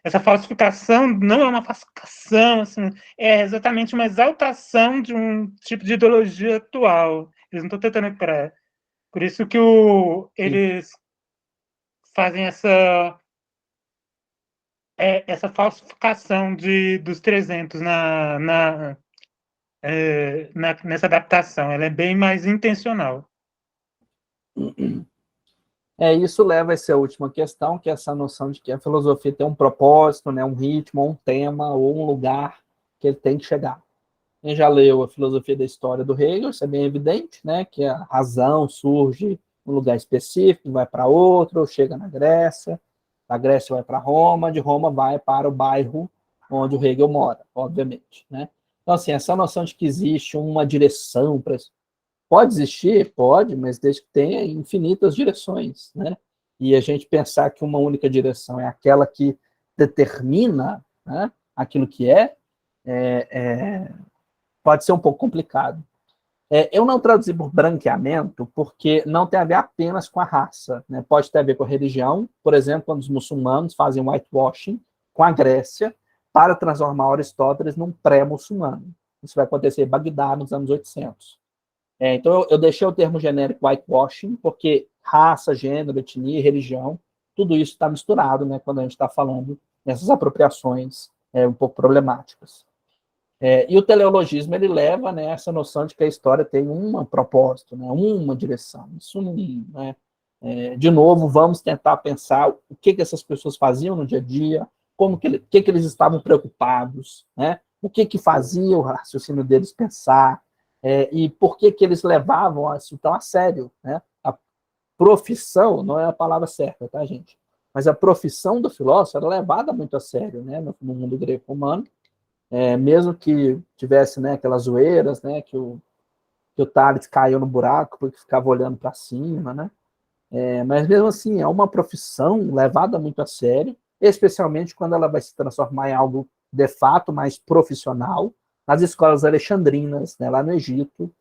essa falsificação, não é uma falsificação, assim, é exatamente uma exaltação de um tipo de ideologia atual. Eles não estão tentando recuperar. Por isso que eles fazem essa falsificação dos 300 nessa adaptação. Ela é bem mais intencional. Isso leva a essa última questão, que é essa noção de que a filosofia tem um propósito, né, um ritmo, um tema ou um lugar que ele tem que chegar. Quem já leu a filosofia da história do Hegel, isso é bem evidente, né, que a razão surge num lugar específico, vai para outro, chega na Grécia, da Grécia vai para Roma, de Roma vai para o bairro onde o Hegel mora, obviamente, né? Então, assim, essa noção de que existe uma direção para isso, pode existir? Pode, mas desde que tenha infinitas direções, né? E a gente pensar que uma única direção é aquela que determina, né, aquilo que pode ser um pouco complicado. Eu não traduzi por branqueamento porque não tem a ver apenas com a raça, né? Pode ter a ver com a religião, por exemplo, quando os muçulmanos fazem whitewashing com a Grécia para transformar Aristóteles num pré-muçulmano. Isso vai acontecer em Bagdá nos anos 800. Então, eu deixei o termo genérico whitewashing, porque raça, gênero, etnia, religião, tudo isso está misturado, né, quando a gente está falando nessas apropriações um pouco problemáticas. E o teleologismo, ele leva, né, essa noção de que a história tem um propósito, né, uma direção. Isso não, né, de novo, vamos tentar pensar o que essas pessoas faziam no dia a dia, que eles estavam preocupados, né, o que fazia o raciocínio deles pensar, e por que eles levavam isso tão a sério, né? A profissão não é a palavra certa, tá, gente? Mas a profissão do filósofo era levada muito a sério, né, no mundo grego-romano, mesmo que tivesse, né, aquelas zoeiras, né, que o Thales caiu no buraco porque ficava olhando para cima, né? Mas mesmo assim, é uma profissão levada muito a sério, especialmente quando ela vai se transformar em algo de fato mais profissional, nas escolas alexandrinas, né, lá no Egito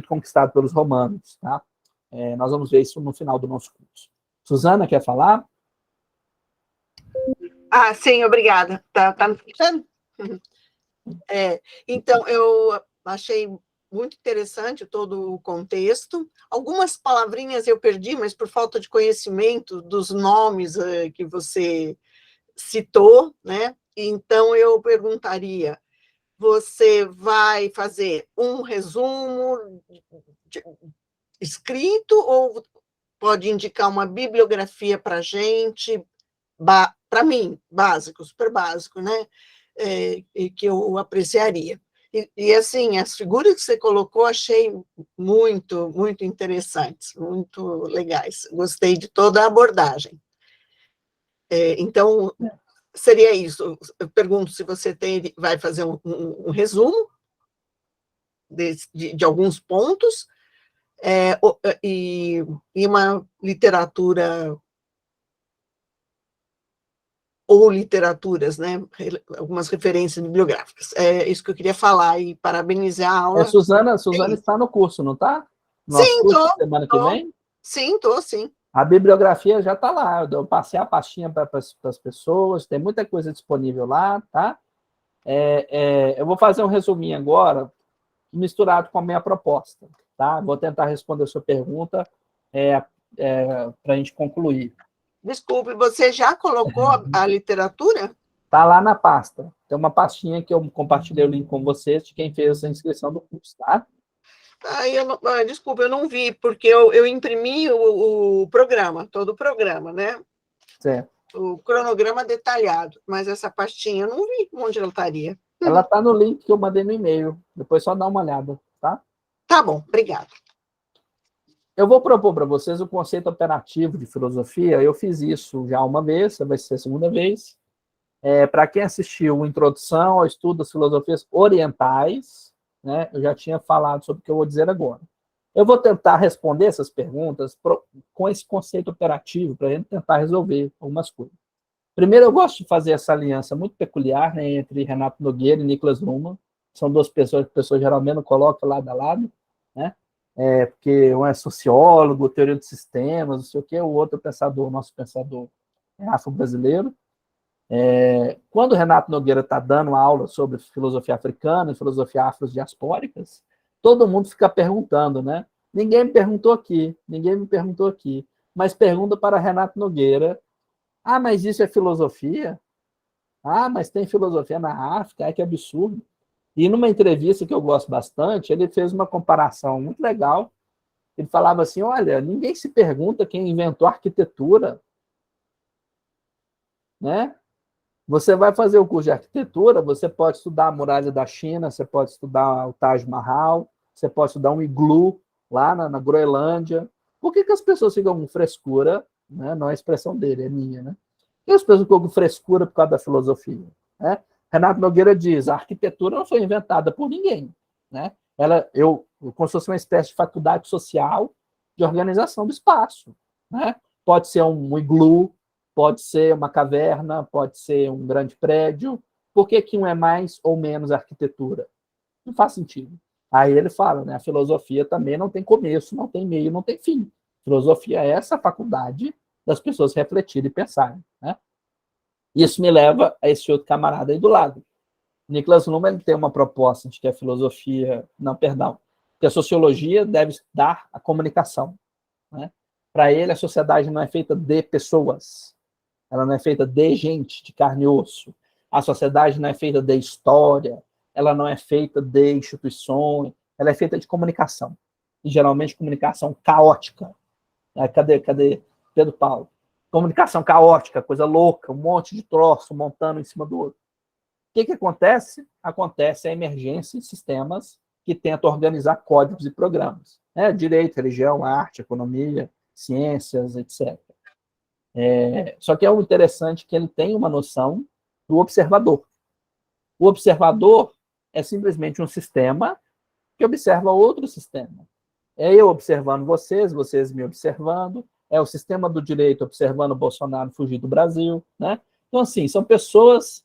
conquistado pelos romanos. Tá? Nós vamos ver isso no final do nosso curso. Suzana, quer falar? Sim, obrigada. Tá me escutando? Então, eu achei muito interessante todo o contexto. Algumas palavrinhas eu perdi, mas por falta de conhecimento dos nomes que você citou, né? Então, eu perguntaria, você vai fazer um resumo escrito ou pode indicar uma bibliografia para a gente, para mim, básico, super básico, né? E que eu apreciaria. Assim, as figuras que você colocou, achei muito, muito interessantes, muito legais. Gostei de toda a abordagem. Então, seria isso. Eu pergunto se você vai fazer um resumo de alguns pontos, e uma literatura ou literaturas, né? Algumas referências bibliográficas. É isso que eu queria falar e parabenizar a aula. Suzana está no curso, não está? Sim, curso semana que vem? Sim, estou, sim. A bibliografia já está lá, eu passei a pastinha para as pessoas, tem muita coisa disponível lá, tá? Eu vou fazer um resuminho agora, misturado com a minha proposta, tá? Vou tentar responder a sua pergunta para a gente concluir. Desculpe, você já colocou a literatura? Está lá na pasta. Tem uma pastinha que eu compartilhei o link com vocês de quem fez essa inscrição do curso, tá? Desculpa, eu não vi, porque eu imprimi o programa, todo o programa, né? Certo. O cronograma detalhado, mas essa pastinha eu não vi onde ela estaria. Ela está no link que eu mandei no e-mail. Depois só dá uma olhada, tá? Tá bom, obrigada. Eu vou propor para vocês o conceito operativo de filosofia. Eu fiz isso já uma vez, vai ser a segunda vez. Para quem assistiu Introdução ao Estudo das Filosofias Orientais, né, eu já tinha falado sobre o que eu vou dizer agora. Eu vou tentar responder essas perguntas com esse conceito operativo, para a gente tentar resolver algumas coisas. Primeiro, eu gosto de fazer essa aliança muito peculiar, né, entre Renato Nogueira e Niklas Luhmann. São duas pessoas que a pessoa geralmente não coloca lado a lado, né? Porque um é sociólogo, teoria de sistemas, não sei o quê, o outro pensador, nosso pensador afro-brasileiro. Quando o Renato Nogueira está dando aula sobre filosofia africana e filosofia afrodiaspóricas, todo mundo fica perguntando, né? Ninguém me perguntou aqui, mas pergunta para Renato Nogueira: mas isso é filosofia? Mas tem filosofia na África? Que absurdo. E numa entrevista que eu gosto bastante, ele fez uma comparação muito legal. Ele falava assim, olha, ninguém se pergunta quem inventou a arquitetura, né? Você vai fazer o curso de arquitetura, você pode estudar a muralha da China, você pode estudar o Taj Mahal, você pode estudar um iglu lá na Groenlândia. Por que as pessoas ficam com frescura? Né? Não é a expressão dele, é minha, né? Por que as pessoas ficam com frescura por causa da filosofia? Né? Renato Nogueira diz, a arquitetura não foi inventada por ninguém. Né? Como se fosse uma espécie de faculdade social de organização do espaço. Né? Pode ser um iglu, pode ser uma caverna, pode ser um grande prédio. Por que um é mais ou menos arquitetura? Não faz sentido. Aí ele fala, né, a filosofia também não tem começo, não tem meio, não tem fim. Filosofia é essa faculdade das pessoas refletirem e pensarem. Né? Isso me leva a esse outro camarada aí do lado. Niklas Luhmann tem uma proposta de que a filosofia... Não, perdão. Que a sociologia deve estudar a comunicação. Né? Para ele, a sociedade não é feita de pessoas. Ela não é feita de gente, de carne e osso. A sociedade não é feita de história. Ela não é feita de instituições. Ela é feita de comunicação. E, geralmente, comunicação caótica. Cadê Pedro Paulo? Comunicação caótica, coisa louca, um monte de troço montando em cima do outro. O que acontece? Acontece a emergência em sistemas que tentam organizar códigos e programas. Né? Direito, religião, arte, economia, ciências, etc. Só que é o interessante que ele tem uma noção do observador. O observador é simplesmente um sistema que observa outro sistema. É eu observando vocês, vocês me observando, é o sistema do direito observando o Bolsonaro fugir do Brasil, né? Então, assim, são pessoas,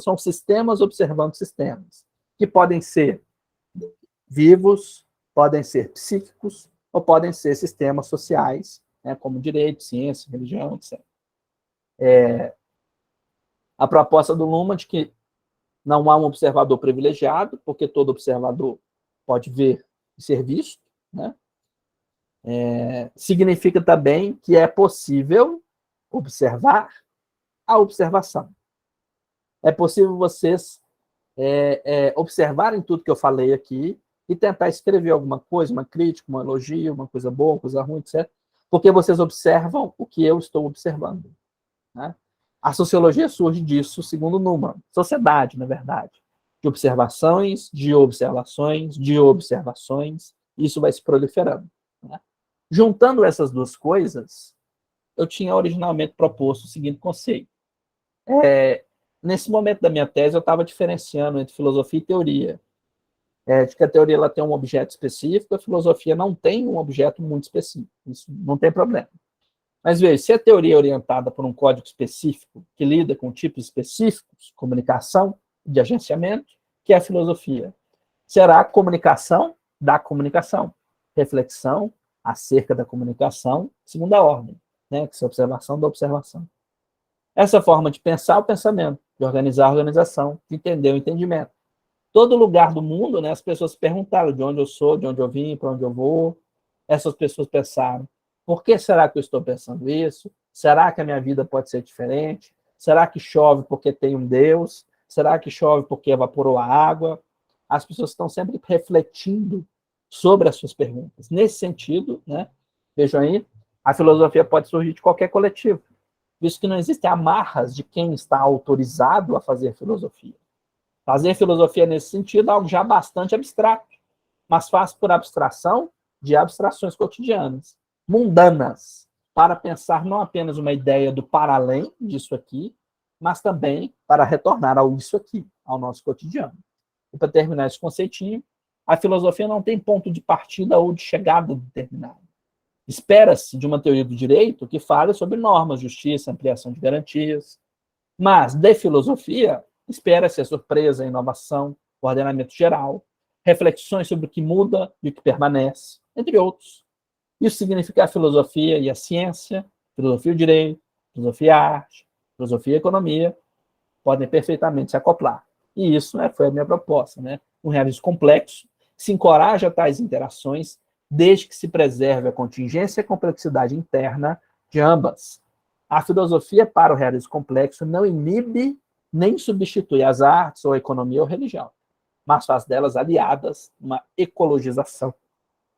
são sistemas observando sistemas, que podem ser vivos, podem ser psíquicos, ou podem ser sistemas sociais, né, como direito, ciência, religião, etc. A proposta do Luhmann de que não há um observador privilegiado, porque todo observador pode ver e ser visto, né? Significa também que é possível observar a observação. É possível vocês observarem tudo que eu falei aqui e tentar escrever alguma coisa, uma crítica, um elogio, uma coisa boa, uma coisa ruim, etc. Porque vocês observam o que eu estou observando, né? A sociologia surge disso, segundo Luhmann. Sociedade, na verdade. De observações, de observações, de observações. Isso vai se proliferando, né? Juntando essas duas coisas, eu tinha originalmente proposto o seguinte conceito. Nesse momento da minha tese, eu estava diferenciando entre filosofia e teoria. De que a teoria ela tem um objeto específico, a filosofia não tem um objeto muito específico. Isso não tem problema. Mas veja, se a teoria é orientada por um código específico, que lida com tipos específicos, comunicação, de agenciamento, que é a filosofia, será a comunicação da comunicação, reflexão acerca da comunicação, segunda ordem, né, que é a observação da observação. Essa forma de pensar o pensamento, de organizar a organização, de entender o entendimento. Todo lugar do mundo, né, as pessoas se perguntaram de onde eu sou, de onde eu vim, para onde eu vou. Essas pessoas pensaram, por que será que eu estou pensando isso? Será que a minha vida pode ser diferente? Será que chove porque tem um Deus? Será que chove porque evaporou a água? As pessoas estão sempre refletindo sobre as suas perguntas. Nesse sentido, né, vejam aí, a filosofia pode surgir de qualquer coletivo, visto que não existem amarras de quem está autorizado a fazer filosofia. Fazer filosofia nesse sentido é algo já bastante abstrato, mas faz por abstração de abstrações cotidianas, mundanas, para pensar não apenas uma ideia do para além disso aqui, mas também para retornar ao isso aqui, ao nosso cotidiano. E para terminar esse conceitinho, a filosofia não tem ponto de partida ou de chegada determinado. Espera-se de uma teoria do direito que fale sobre normas, justiça, ampliação de garantias, mas de filosofia espera-se a surpresa, a inovação, o ordenamento geral, reflexões sobre o que muda e o que permanece, entre outros. Isso significa a filosofia e a ciência, filosofia e o direito, filosofia e a arte, filosofia e a economia, podem perfeitamente se acoplar. E isso, né, foi a minha proposta, né? Um realismo complexo, que se encoraja a tais interações, desde que se preserve a contingência e a complexidade interna de ambas. A filosofia para o realismo complexo não inibe nem substitui as artes, ou a economia, ou a religião, mas faz delas aliadas uma ecologização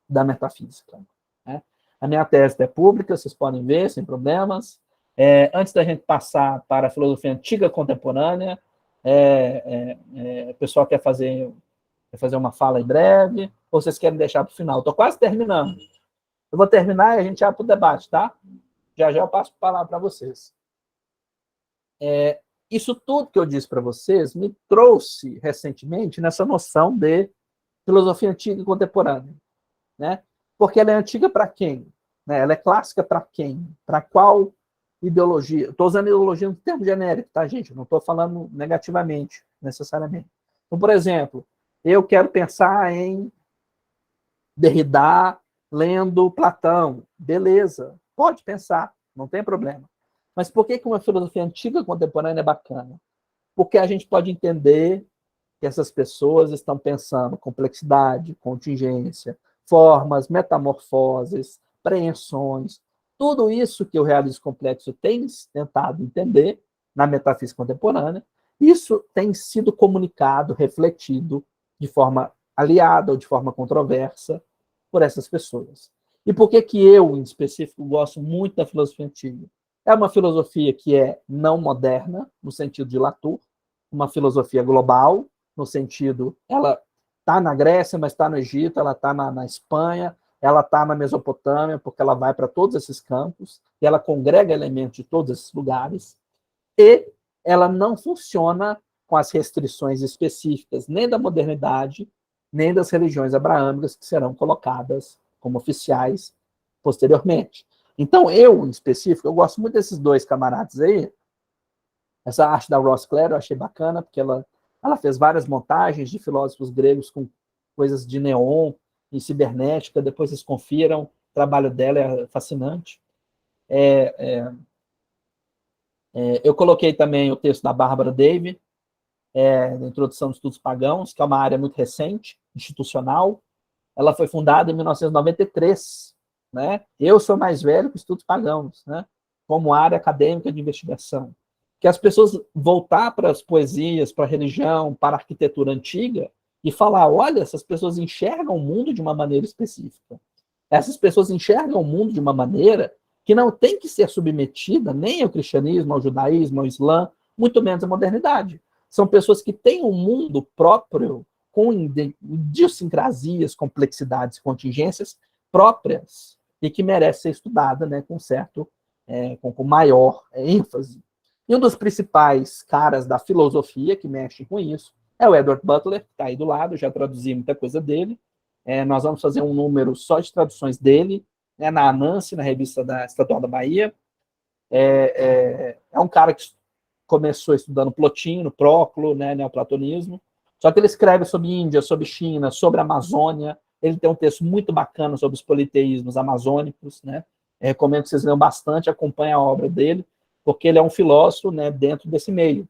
da metafísica, né? A minha tese é pública, vocês podem ver, sem problemas. Antes da gente passar para a filosofia antiga contemporânea, o pessoal quer fazer uma fala em breve, ou vocês querem deixar para o final? Estou quase terminando. Eu vou terminar e a gente vai para o debate, tá? Já eu passo a palavra para vocês. Isso tudo que eu disse para vocês me trouxe recentemente nessa noção de filosofia antiga e contemporânea, né? Porque ela é antiga para quem? Né? Ela é clássica para quem? Para qual ideologia? Estou usando ideologia no termo genérico, tá, gente? Não estou falando negativamente, necessariamente. Então, por exemplo, eu quero pensar em Derrida lendo Platão. Beleza, pode pensar, não tem problema. Mas por que uma filosofia antiga contemporânea é bacana? Porque a gente pode entender que essas pessoas estão pensando complexidade, contingência, formas, metamorfoses, preensões, tudo isso que o realismo complexo tem tentado entender na metafísica contemporânea, isso tem sido comunicado, refletido de forma aliada ou de forma controversa por essas pessoas. E por que eu, em específico, gosto muito da filosofia antiga? É uma filosofia que é não moderna, no sentido de Latour, uma filosofia global, no sentido, ela está na Grécia, mas está no Egito, ela está na Espanha, ela está na Mesopotâmia, porque ela vai para todos esses campos, e ela congrega elementos de todos esses lugares, e ela não funciona com as restrições específicas nem da modernidade, nem das religiões abraâmicas que serão colocadas como oficiais posteriormente. Então, eu, em específico, eu gosto muito desses dois camaradas aí. Essa arte da Ross Clare eu achei bacana, porque ela fez várias montagens de filósofos gregos com coisas de neon e cibernética, depois vocês confiram, o trabalho dela é fascinante. Eu coloquei também o texto da Bárbara Davie, da Introdução dos Estudos Pagãos, que é uma área muito recente, institucional. Ela foi fundada em 1993, né? Eu sou mais velho que Estudos Pagãos, né? Como área acadêmica de investigação. Que as pessoas voltar para as poesias, para a religião, para a arquitetura antiga e falar, olha, essas pessoas enxergam o mundo de uma maneira específica. Essas pessoas enxergam o mundo de uma maneira que não tem que ser submetida nem ao cristianismo, ao judaísmo, ao islã, muito menos à modernidade. São pessoas que têm um mundo próprio, com idiosincrasias, complexidades, contingências próprias, e que merece ser estudada, né, com maior ênfase. E um dos principais caras da filosofia que mexe com isso é o Edward Butler, que está aí do lado, já traduzi muita coisa dele. Nós vamos fazer um número só de traduções dele, né, na Anansi, na revista da Estadual da Bahia. É um cara que começou estudando Plotino, Próclo, né, neoplatonismo, só que ele escreve sobre Índia, sobre China, sobre a Amazônia. Ele tem um texto muito bacana sobre os politeísmos amazônicos, né? Recomendo que vocês leiam bastante, acompanhem a obra dele, porque ele é um filósofo, né, dentro desse meio.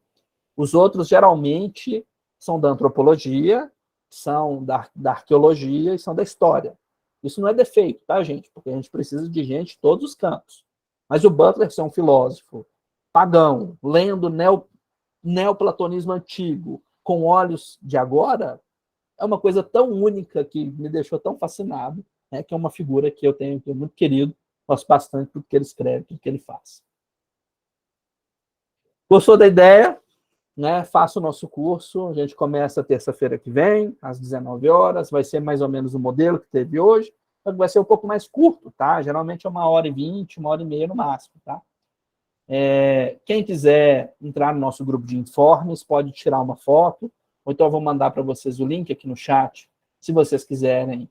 Os outros, geralmente, são da antropologia, são da arqueologia e são da história. Isso não é defeito, tá, gente? Porque a gente precisa de gente de todos os campos. Mas o Butler, ser um filósofo pagão, lendo neoplatonismo antigo, com olhos de agora, é uma coisa tão única que me deixou tão fascinado, né, que é uma figura que eu tenho muito querido, gosto bastante do que ele escreve, do que ele faz. Gostou da ideia? Né? Faça o nosso curso, a gente começa terça-feira que vem, às 19 horas, vai ser mais ou menos o modelo que teve hoje, só que vai ser um pouco mais curto, tá? Geralmente é 1h20, 1h30 no máximo, tá? Quem quiser entrar no nosso grupo de informes, pode tirar uma foto, ou então eu vou mandar para vocês o link aqui no chat, se vocês quiserem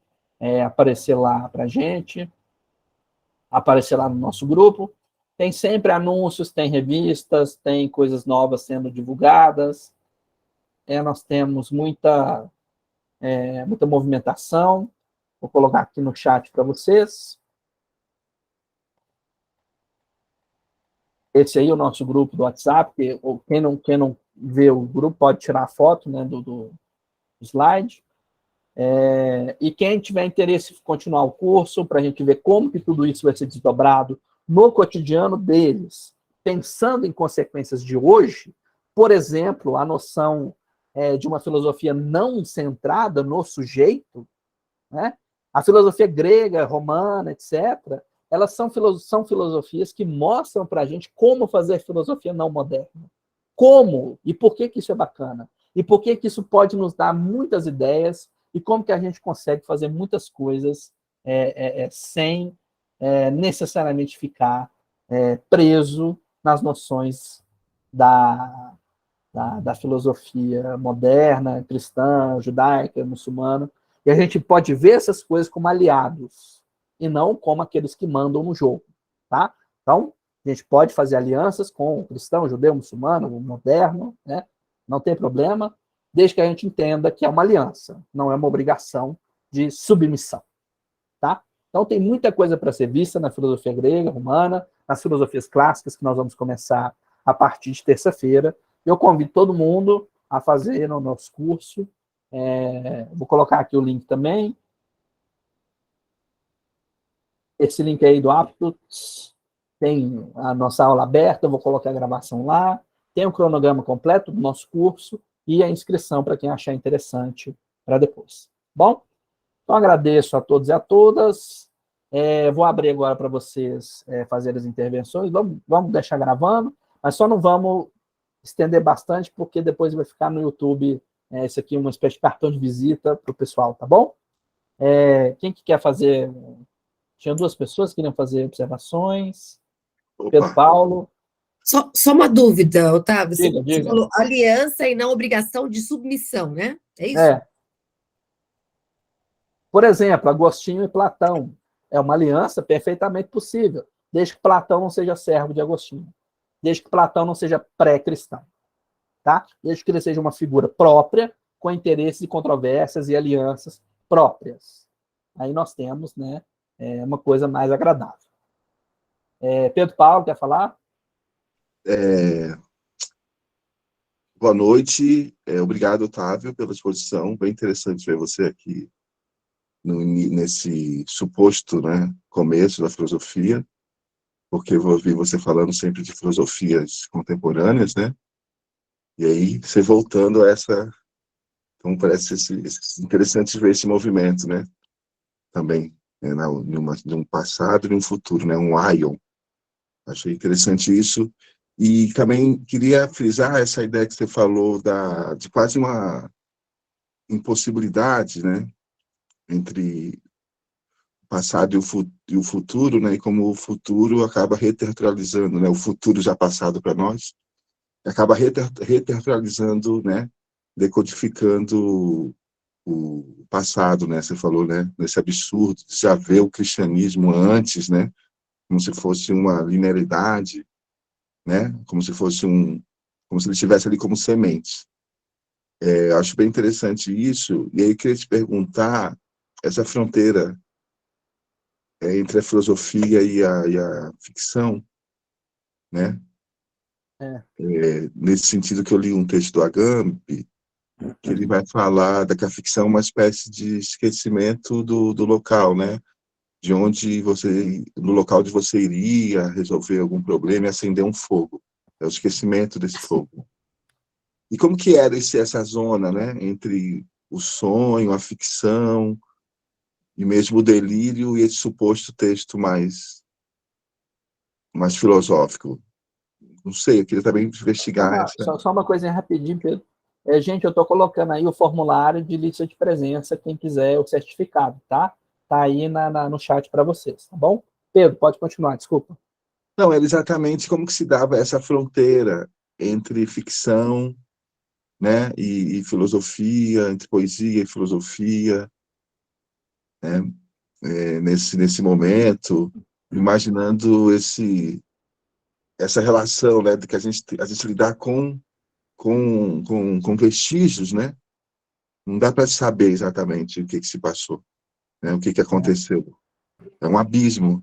aparecer lá para a gente, aparecer lá no nosso grupo. Tem sempre anúncios, tem revistas, tem coisas novas sendo divulgadas. Nós temos muita movimentação. Vou colocar aqui no chat para vocês. Esse aí é o nosso grupo do WhatsApp. Quem não vê o grupo pode tirar a foto, né, do slide. E quem tiver interesse em continuar o curso, para a gente ver como que tudo isso vai ser desdobrado no cotidiano deles, pensando em consequências de hoje, por exemplo, a noção de uma filosofia não centrada no sujeito, né? A filosofia grega, romana, etc., elas são filosofias que mostram para a gente como fazer filosofia não moderna. Como e por que isso é bacana. E por que isso pode nos dar muitas ideias e como que a gente consegue fazer muitas coisas sem necessariamente ficar preso nas noções da filosofia moderna, cristã, judaica, muçulmana. E a gente pode ver essas coisas como aliados e não como aqueles que mandam no jogo, tá? Então, a gente pode fazer alianças com o cristão, o judeu, o muçulmano, o moderno, né? Não tem problema, desde que a gente entenda que é uma aliança, não é uma obrigação de submissão, tá? Então, tem muita coisa para ser vista na filosofia grega, romana, nas filosofias clássicas, que nós vamos começar a partir de terça-feira. Eu convido todo mundo a fazer no nosso curso. Vou colocar aqui o link também. Esse link aí do Aptitudes tem a nossa aula aberta, eu vou colocar a gravação lá. Tem o cronograma completo do nosso curso e a inscrição para quem achar interessante para depois. Bom? Então, agradeço a todos e a todas. Vou abrir agora para vocês fazerem as intervenções. Vamos deixar gravando, mas só não vamos estender bastante, porque depois vai ficar no YouTube isso aqui, uma espécie de cartão de visita para o pessoal, tá bom? Quem que quer fazer? Tinha 2 pessoas que queriam fazer observações. Opa. Pedro Paulo. Só uma dúvida, Otávio. Você Diga. falou aliança e não obrigação de submissão, né? É isso? É. Por exemplo, Agostinho e Platão. É uma aliança perfeitamente possível, desde que Platão não seja servo de Agostinho, desde que Platão não seja pré-cristão, tá? Desde que ele seja uma figura própria, com interesses e controvérsias e alianças próprias. Aí nós temos, né, uma coisa mais agradável. Pedro Paulo, quer falar? Boa noite. Obrigado, Otávio, pela exposição. Bem interessante ver você aqui nesse suposto, né, começo da filosofia, porque eu vou ouvir você falando sempre de filosofias contemporâneas, né? E aí, você voltando a essa... Então, parece interessante ver esse movimento, né? Também, né, de um passado e de um futuro, né? Um Ion. Achei interessante isso. E também queria frisar essa ideia que você falou de quase uma impossibilidade, né? Entre o passado e o futuro, né? E como o futuro acaba retemporalizando, né? O futuro já passado para nós, acaba retemporalizando, né? Decodificando o passado, né? Você falou, né? Nesse absurdo de já ver o cristianismo antes, né? Como se fosse uma linearidade, né? Como se ele estivesse ali como semente. Acho bem interessante isso. E aí eu queria te perguntar essa fronteira entre a filosofia e a ficção, né? Nesse sentido que eu li um texto do Agamben, que ele vai falar que a ficção é uma espécie de esquecimento do local, né? No local onde você iria resolver algum problema e acender um fogo. É o esquecimento desse fogo. E como que era essa zona, né? Entre o sonho, a ficção, e mesmo o delírio e esse suposto texto mais filosófico? Não sei, eu queria também investigar essa... Só uma coisinha rapidinho, Pedro. Gente, eu estou colocando aí o formulário de lista de presença, quem quiser o certificado, tá? Tá aí no chat para vocês, tá bom? Pedro, pode continuar, desculpa. Não, era exatamente como que se dava essa fronteira entre ficção, né, e filosofia, entre poesia e filosofia, né, nesse momento, imaginando essa relação, né, de que a gente lidar com vestígios, né? Não dá para saber exatamente o que se passou, né, o que aconteceu. É um abismo.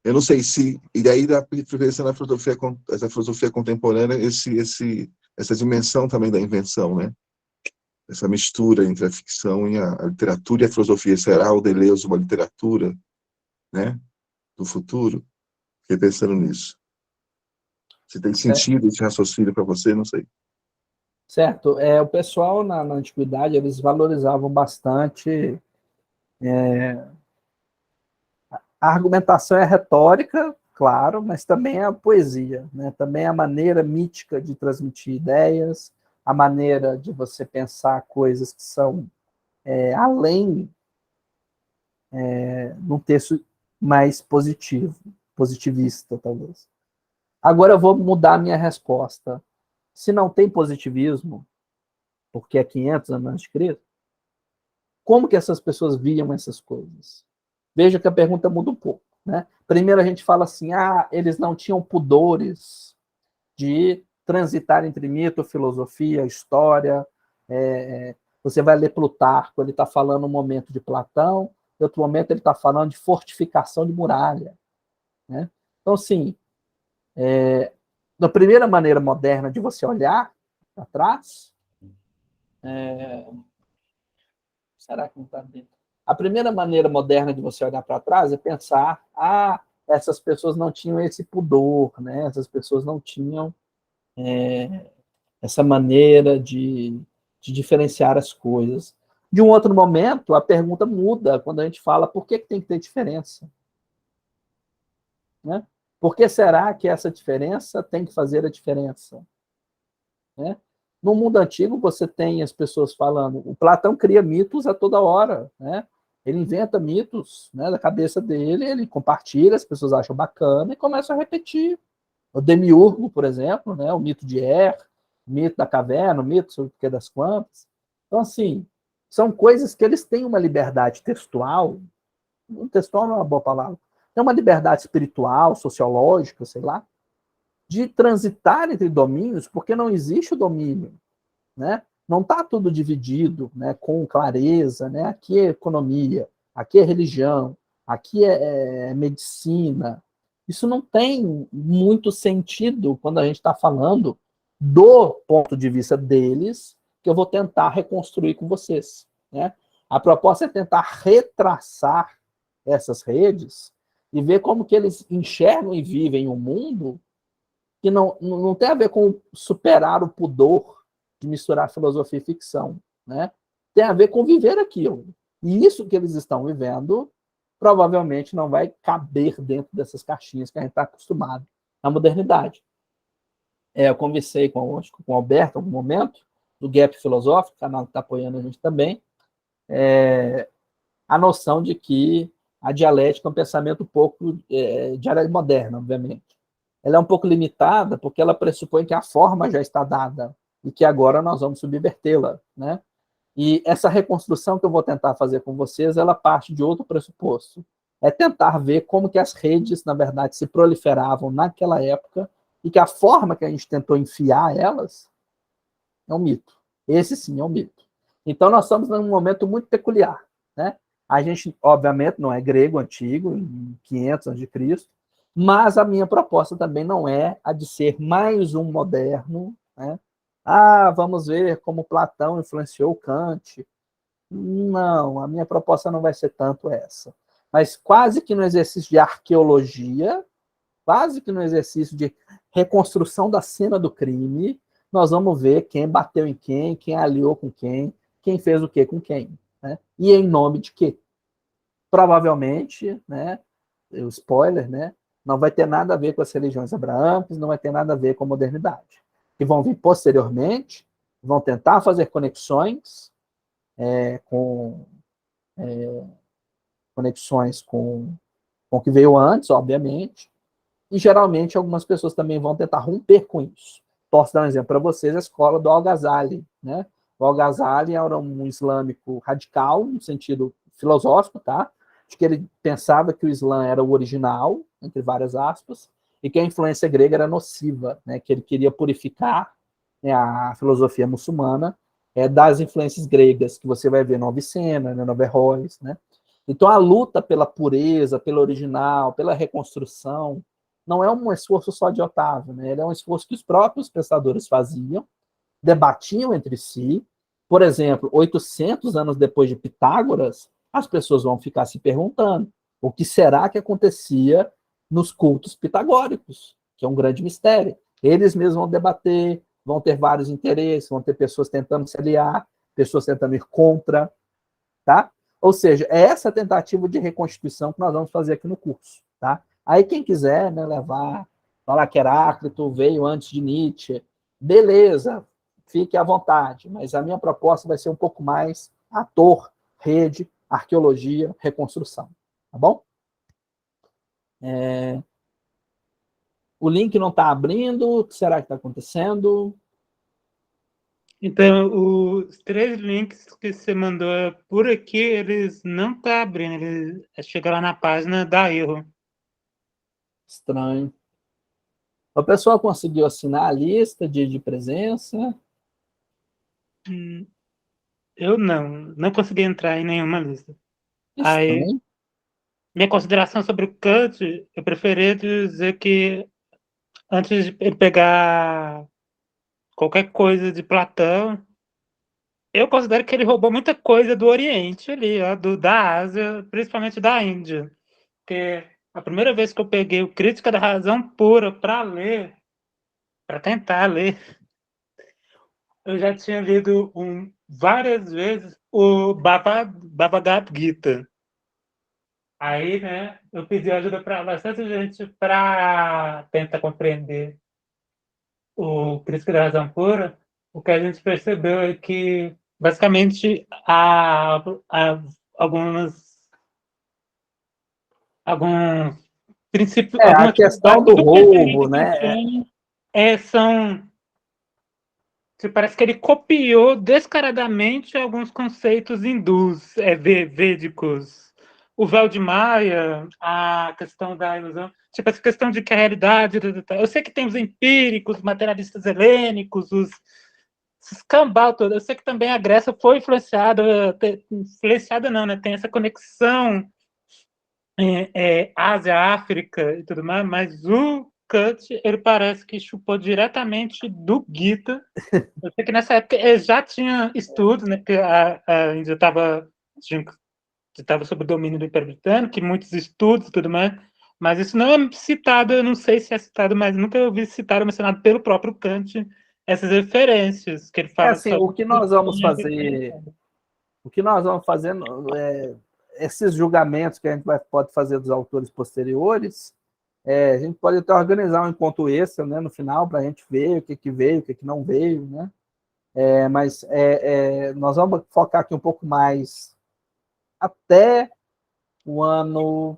Eu não sei se... E daí, pensando na filosofia, essa filosofia contemporânea, essa dimensão também da invenção, né? Essa mistura entre a ficção e a literatura e a filosofia. Será o Deleuze uma literatura, né, do futuro? Fiquei pensando nisso. Se tem sentido esse raciocínio para você, não sei. Certo. O pessoal, na antiguidade, eles valorizavam bastante... A argumentação é retórica, claro, mas também a poesia, né? Também a maneira mítica de transmitir ideias, a maneira de você pensar coisas que são além, num texto mais positivista, talvez. Agora eu vou mudar a minha resposta. Se não tem positivismo, porque é 500 anos antes de Cristo, como que essas pessoas viam essas coisas? Veja que a pergunta muda um pouco, né? Primeiro a gente fala assim, eles não tinham pudores de transitar entre mito, filosofia, história. Você vai ler Plutarco, ele está falando um momento de Platão, em outro momento ele está falando de fortificação de muralha, né? Então, assim, da primeira maneira moderna de você olhar para trás, será que não está dentro? A primeira maneira moderna de você olhar para trás é pensar, essas pessoas não tinham esse pudor, né? Essas pessoas não tinham essa maneira de diferenciar as coisas. De um outro momento, a pergunta muda quando a gente fala por que tem que ter diferença, né? Por que será que essa diferença tem que fazer a diferença? Né? No mundo antigo, você tem as pessoas falando... O Platão cria mitos a toda hora, né? Ele inventa mitos, né, da cabeça dele, ele compartilha, as pessoas acham bacana e começam a repetir. O Demiurgo, por exemplo, né? O mito de Er, o mito da caverna, o mito sobre o que das quantas. Então, assim, são coisas que eles têm uma liberdade textual, textual não é uma boa palavra, tem uma liberdade espiritual, sociológica, sei lá, de transitar entre domínios, porque não existe o domínio, né? Não está tudo dividido, né, com clareza, né? Aqui é economia, aqui é religião, aqui é medicina. Isso não tem muito sentido quando a gente está falando do ponto de vista deles, que eu vou tentar reconstruir com vocês, né? A proposta é tentar retraçar essas redes e ver como que eles enxergam e vivem um mundo que não tem a ver com superar o pudor de misturar filosofia e ficção, né? Tem a ver com viver aquilo. E isso que eles estão vivendo provavelmente não vai caber dentro dessas caixinhas que a gente está acostumado na modernidade. Eu conversei com o Alberto em algum momento, do Gap Filosófico, canal que está apoiando a gente também, a noção de que a dialética é um pensamento um pouco dialética moderna, obviamente. Ela é um pouco limitada porque ela pressupõe que a forma já está dada e que agora nós vamos subvertê-la, né? E essa reconstrução que eu vou tentar fazer com vocês, ela parte de outro pressuposto. É tentar ver como que as redes, na verdade, se proliferavam naquela época e que a forma que a gente tentou enfiar elas é um mito. Esse sim é um mito. Então nós estamos num momento muito peculiar, né? A gente, obviamente, não é grego antigo, em 500 a.C., mas a minha proposta também não é a de ser mais um moderno, né? Vamos ver como Platão influenciou Kant. Não, a minha proposta não vai ser tanto essa. Mas quase que no exercício de arqueologia, quase que no exercício de reconstrução da cena do crime, nós vamos ver quem bateu em quem aliou com quem fez o que com quem, né? E em nome de quê? Provavelmente, né, o spoiler, né, não vai ter nada a ver com as religiões abraâmicas, não vai ter nada a ver com a modernidade. Que vão vir posteriormente, vão tentar fazer conexões com o que veio antes, obviamente, e geralmente algumas pessoas também vão tentar romper com isso. Posso dar um exemplo para vocês, a escola do Al-Ghazali, né? O Al-Ghazali era um islâmico radical, no sentido filosófico, tá? De que ele pensava que o Islã era o original, entre várias aspas, e que a influência grega era nociva, né? Que ele queria purificar, né, a filosofia muçulmana das influências gregas, que você vai ver no Avicena, no Averroes, né? Então a luta pela pureza, pelo original, pela reconstrução, não é um esforço só de Otávio, né? Ele é um esforço que os próprios pensadores faziam, debatiam entre si. Por exemplo, 800 anos depois de Pitágoras, as pessoas vão ficar se perguntando o que será que acontecia nos cultos pitagóricos, que é um grande mistério. Eles mesmos vão debater, vão ter vários interesses, vão ter pessoas tentando se aliar, pessoas tentando ir contra, tá? Ou seja, é essa tentativa de reconstituição que nós vamos fazer aqui no curso, tá? Aí quem quiser, né, falar que Heráclito veio antes de Nietzsche, beleza, fique à vontade, mas a minha proposta vai ser um pouco mais ator, rede, arqueologia, reconstrução, tá bom? O link não está abrindo, o que será que está acontecendo? Então, os 3 links que você mandou por aqui, eles não estão abrindo, eles chegam lá na página, dá erro. Estranho. A pessoa conseguiu assinar a lista de presença? Eu não consegui entrar em nenhuma lista. Aí, Estranho. minha consideração sobre o Kant, eu preferia dizer que antes de ele pegar qualquer coisa de Platão, eu considero que ele roubou muita coisa do Oriente ali, ó, da Ásia, principalmente da Índia. Porque a primeira vez que eu peguei o Crítica da Razão Pura para ler, para tentar ler, eu já tinha lido várias vezes o Bhagavad Gita. Aí, né, eu pedi ajuda para bastante gente para tentar compreender o Crítica da Razão Pura. O que a gente percebeu é que, basicamente, há alguns princípio, A algumas questão do roubo, né? são. Parece que ele copiou descaradamente alguns conceitos hindus, védicos. O véu de Maia, a questão da ilusão, essa questão de que a realidade. Eu sei que tem os empíricos, os materialistas helênicos, os escambau todo. Eu sei que também a Grécia foi influenciada não, né? Tem essa conexão Ásia, África e tudo mais, mas o Kant, ele parece que chupou diretamente do Gita. Eu sei que nessa época ele já tinha estudos, né? Porque a Índia estava sob o domínio do Império Britânico, que muitos estudos e tudo mais, mas isso não é citado, eu não sei se é citado, mas nunca ouvi citado, mencionado pelo próprio Kant, essas referências que ele fala assim, o que nós vamos fazer, esses julgamentos que a gente pode fazer dos autores posteriores, a gente pode até organizar um encontro extra, né, no final, para a gente ver o que veio, o que não veio, né? Mas nós vamos focar aqui um pouco mais até o ano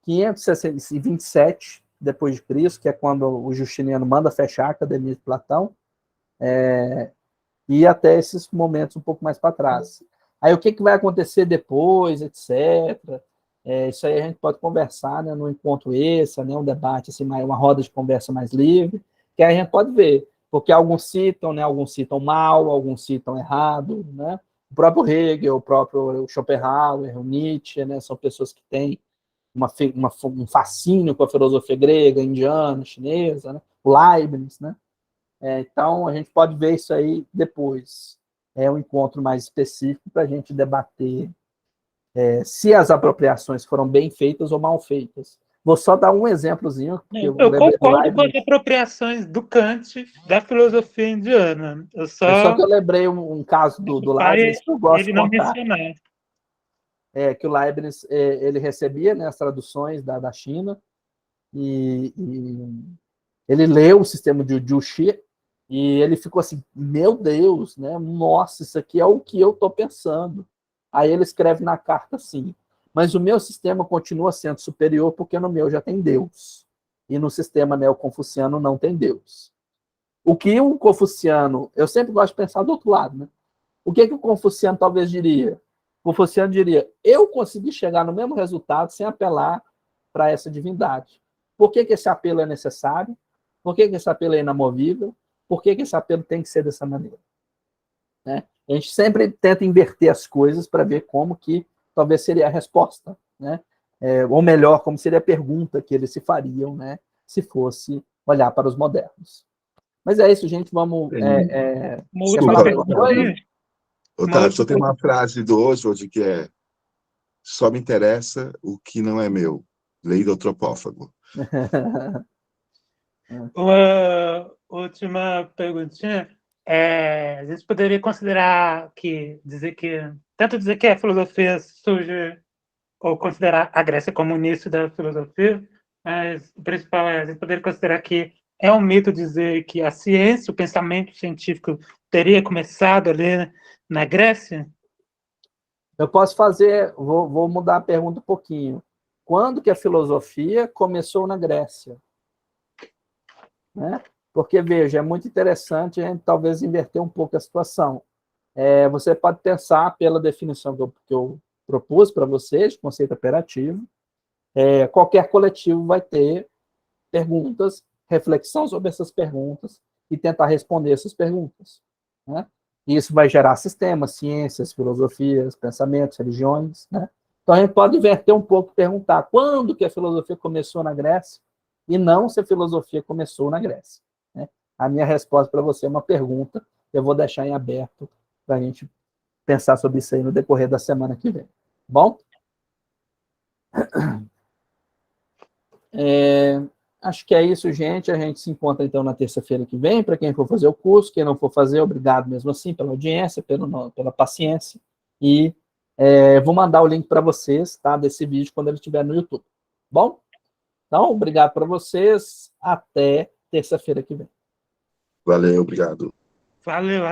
527 depois de Cristo, que é quando o Justiniano manda fechar a Academia de Platão, e até esses momentos um pouco mais para trás. Aí o que vai acontecer depois, etc. Isso aí a gente pode conversar, né, no encontro esse, né, um debate, assim, uma roda de conversa mais livre, que aí a gente pode ver, porque alguns citam, né, alguns citam mal, alguns citam errado, né? O próprio Hegel, o próprio Schopenhauer, o Nietzsche, né, são pessoas que têm um fascínio com a filosofia grega, indiana, chinesa, né? O Leibniz, né? Então, a gente pode ver isso aí depois. É um encontro mais específico para a gente debater se as apropriações foram bem feitas ou mal feitas. Vou só dar um exemplozinho. Eu concordo com as apropriações do Kant da filosofia indiana. Só que eu lembrei um caso do Leibniz que eu gosto de contar. Que o Leibniz ele recebia, né, as traduções da China e ele leu o sistema de Juche e ele ficou assim, meu Deus, né? Nossa, isso aqui é o que eu estou pensando. Aí ele escreve na carta assim, mas o meu sistema continua sendo superior porque no meu já tem Deus. E no sistema neoconfuciano não tem Deus. O que um confuciano... Eu sempre gosto de pensar do outro lado, né? O que o confuciano talvez diria? O confuciano diria, eu consegui chegar no mesmo resultado sem apelar para essa divindade. Por que esse apelo é necessário? Por que esse apelo é inamovível? Por que esse apelo tem que ser dessa maneira? Né? A gente sempre tenta inverter as coisas para ver como que talvez seria a resposta, né? Ou melhor, como seria a pergunta que eles se fariam, né, se fosse olhar para os modernos. Mas é isso, gente, vamos... Desculpa, Otávio, só tem uma frase do Oswald que é: só me interessa o que não é meu. Lei do antropófago. Uma última perguntinha. A gente poderia considerar tanto dizer que a filosofia surge, ou considerar a Grécia como o início da filosofia, mas o principal a gente poderia considerar que é um mito dizer que a ciência, o pensamento científico teria começado ali na Grécia? Eu posso vou mudar a pergunta um pouquinho. Quando que a filosofia começou na Grécia? Né? Porque, veja, é muito interessante a gente talvez inverter um pouco a situação. Você pode pensar pela definição que eu propus para vocês, de conceito operativo, qualquer coletivo vai ter perguntas, reflexão sobre essas perguntas e tentar responder essas perguntas. Né? E isso vai gerar sistemas, ciências, filosofias, pensamentos, religiões. Né? Então, a gente pode inverter um pouco e perguntar quando que a filosofia começou na Grécia e não se a filosofia começou na Grécia. Né? A minha resposta para você é uma pergunta, eu vou deixar em aberto para a gente pensar sobre isso aí no decorrer da semana que vem. Bom? Acho que é isso, gente. A gente se encontra, então, na terça-feira que vem. Para quem for fazer o curso, quem não for fazer, obrigado mesmo assim pela audiência, pela paciência. E vou mandar o link para vocês, tá, desse vídeo quando ele estiver no YouTube. Bom? Então, obrigado para vocês. Até terça-feira que vem. Valeu, obrigado. Valeu.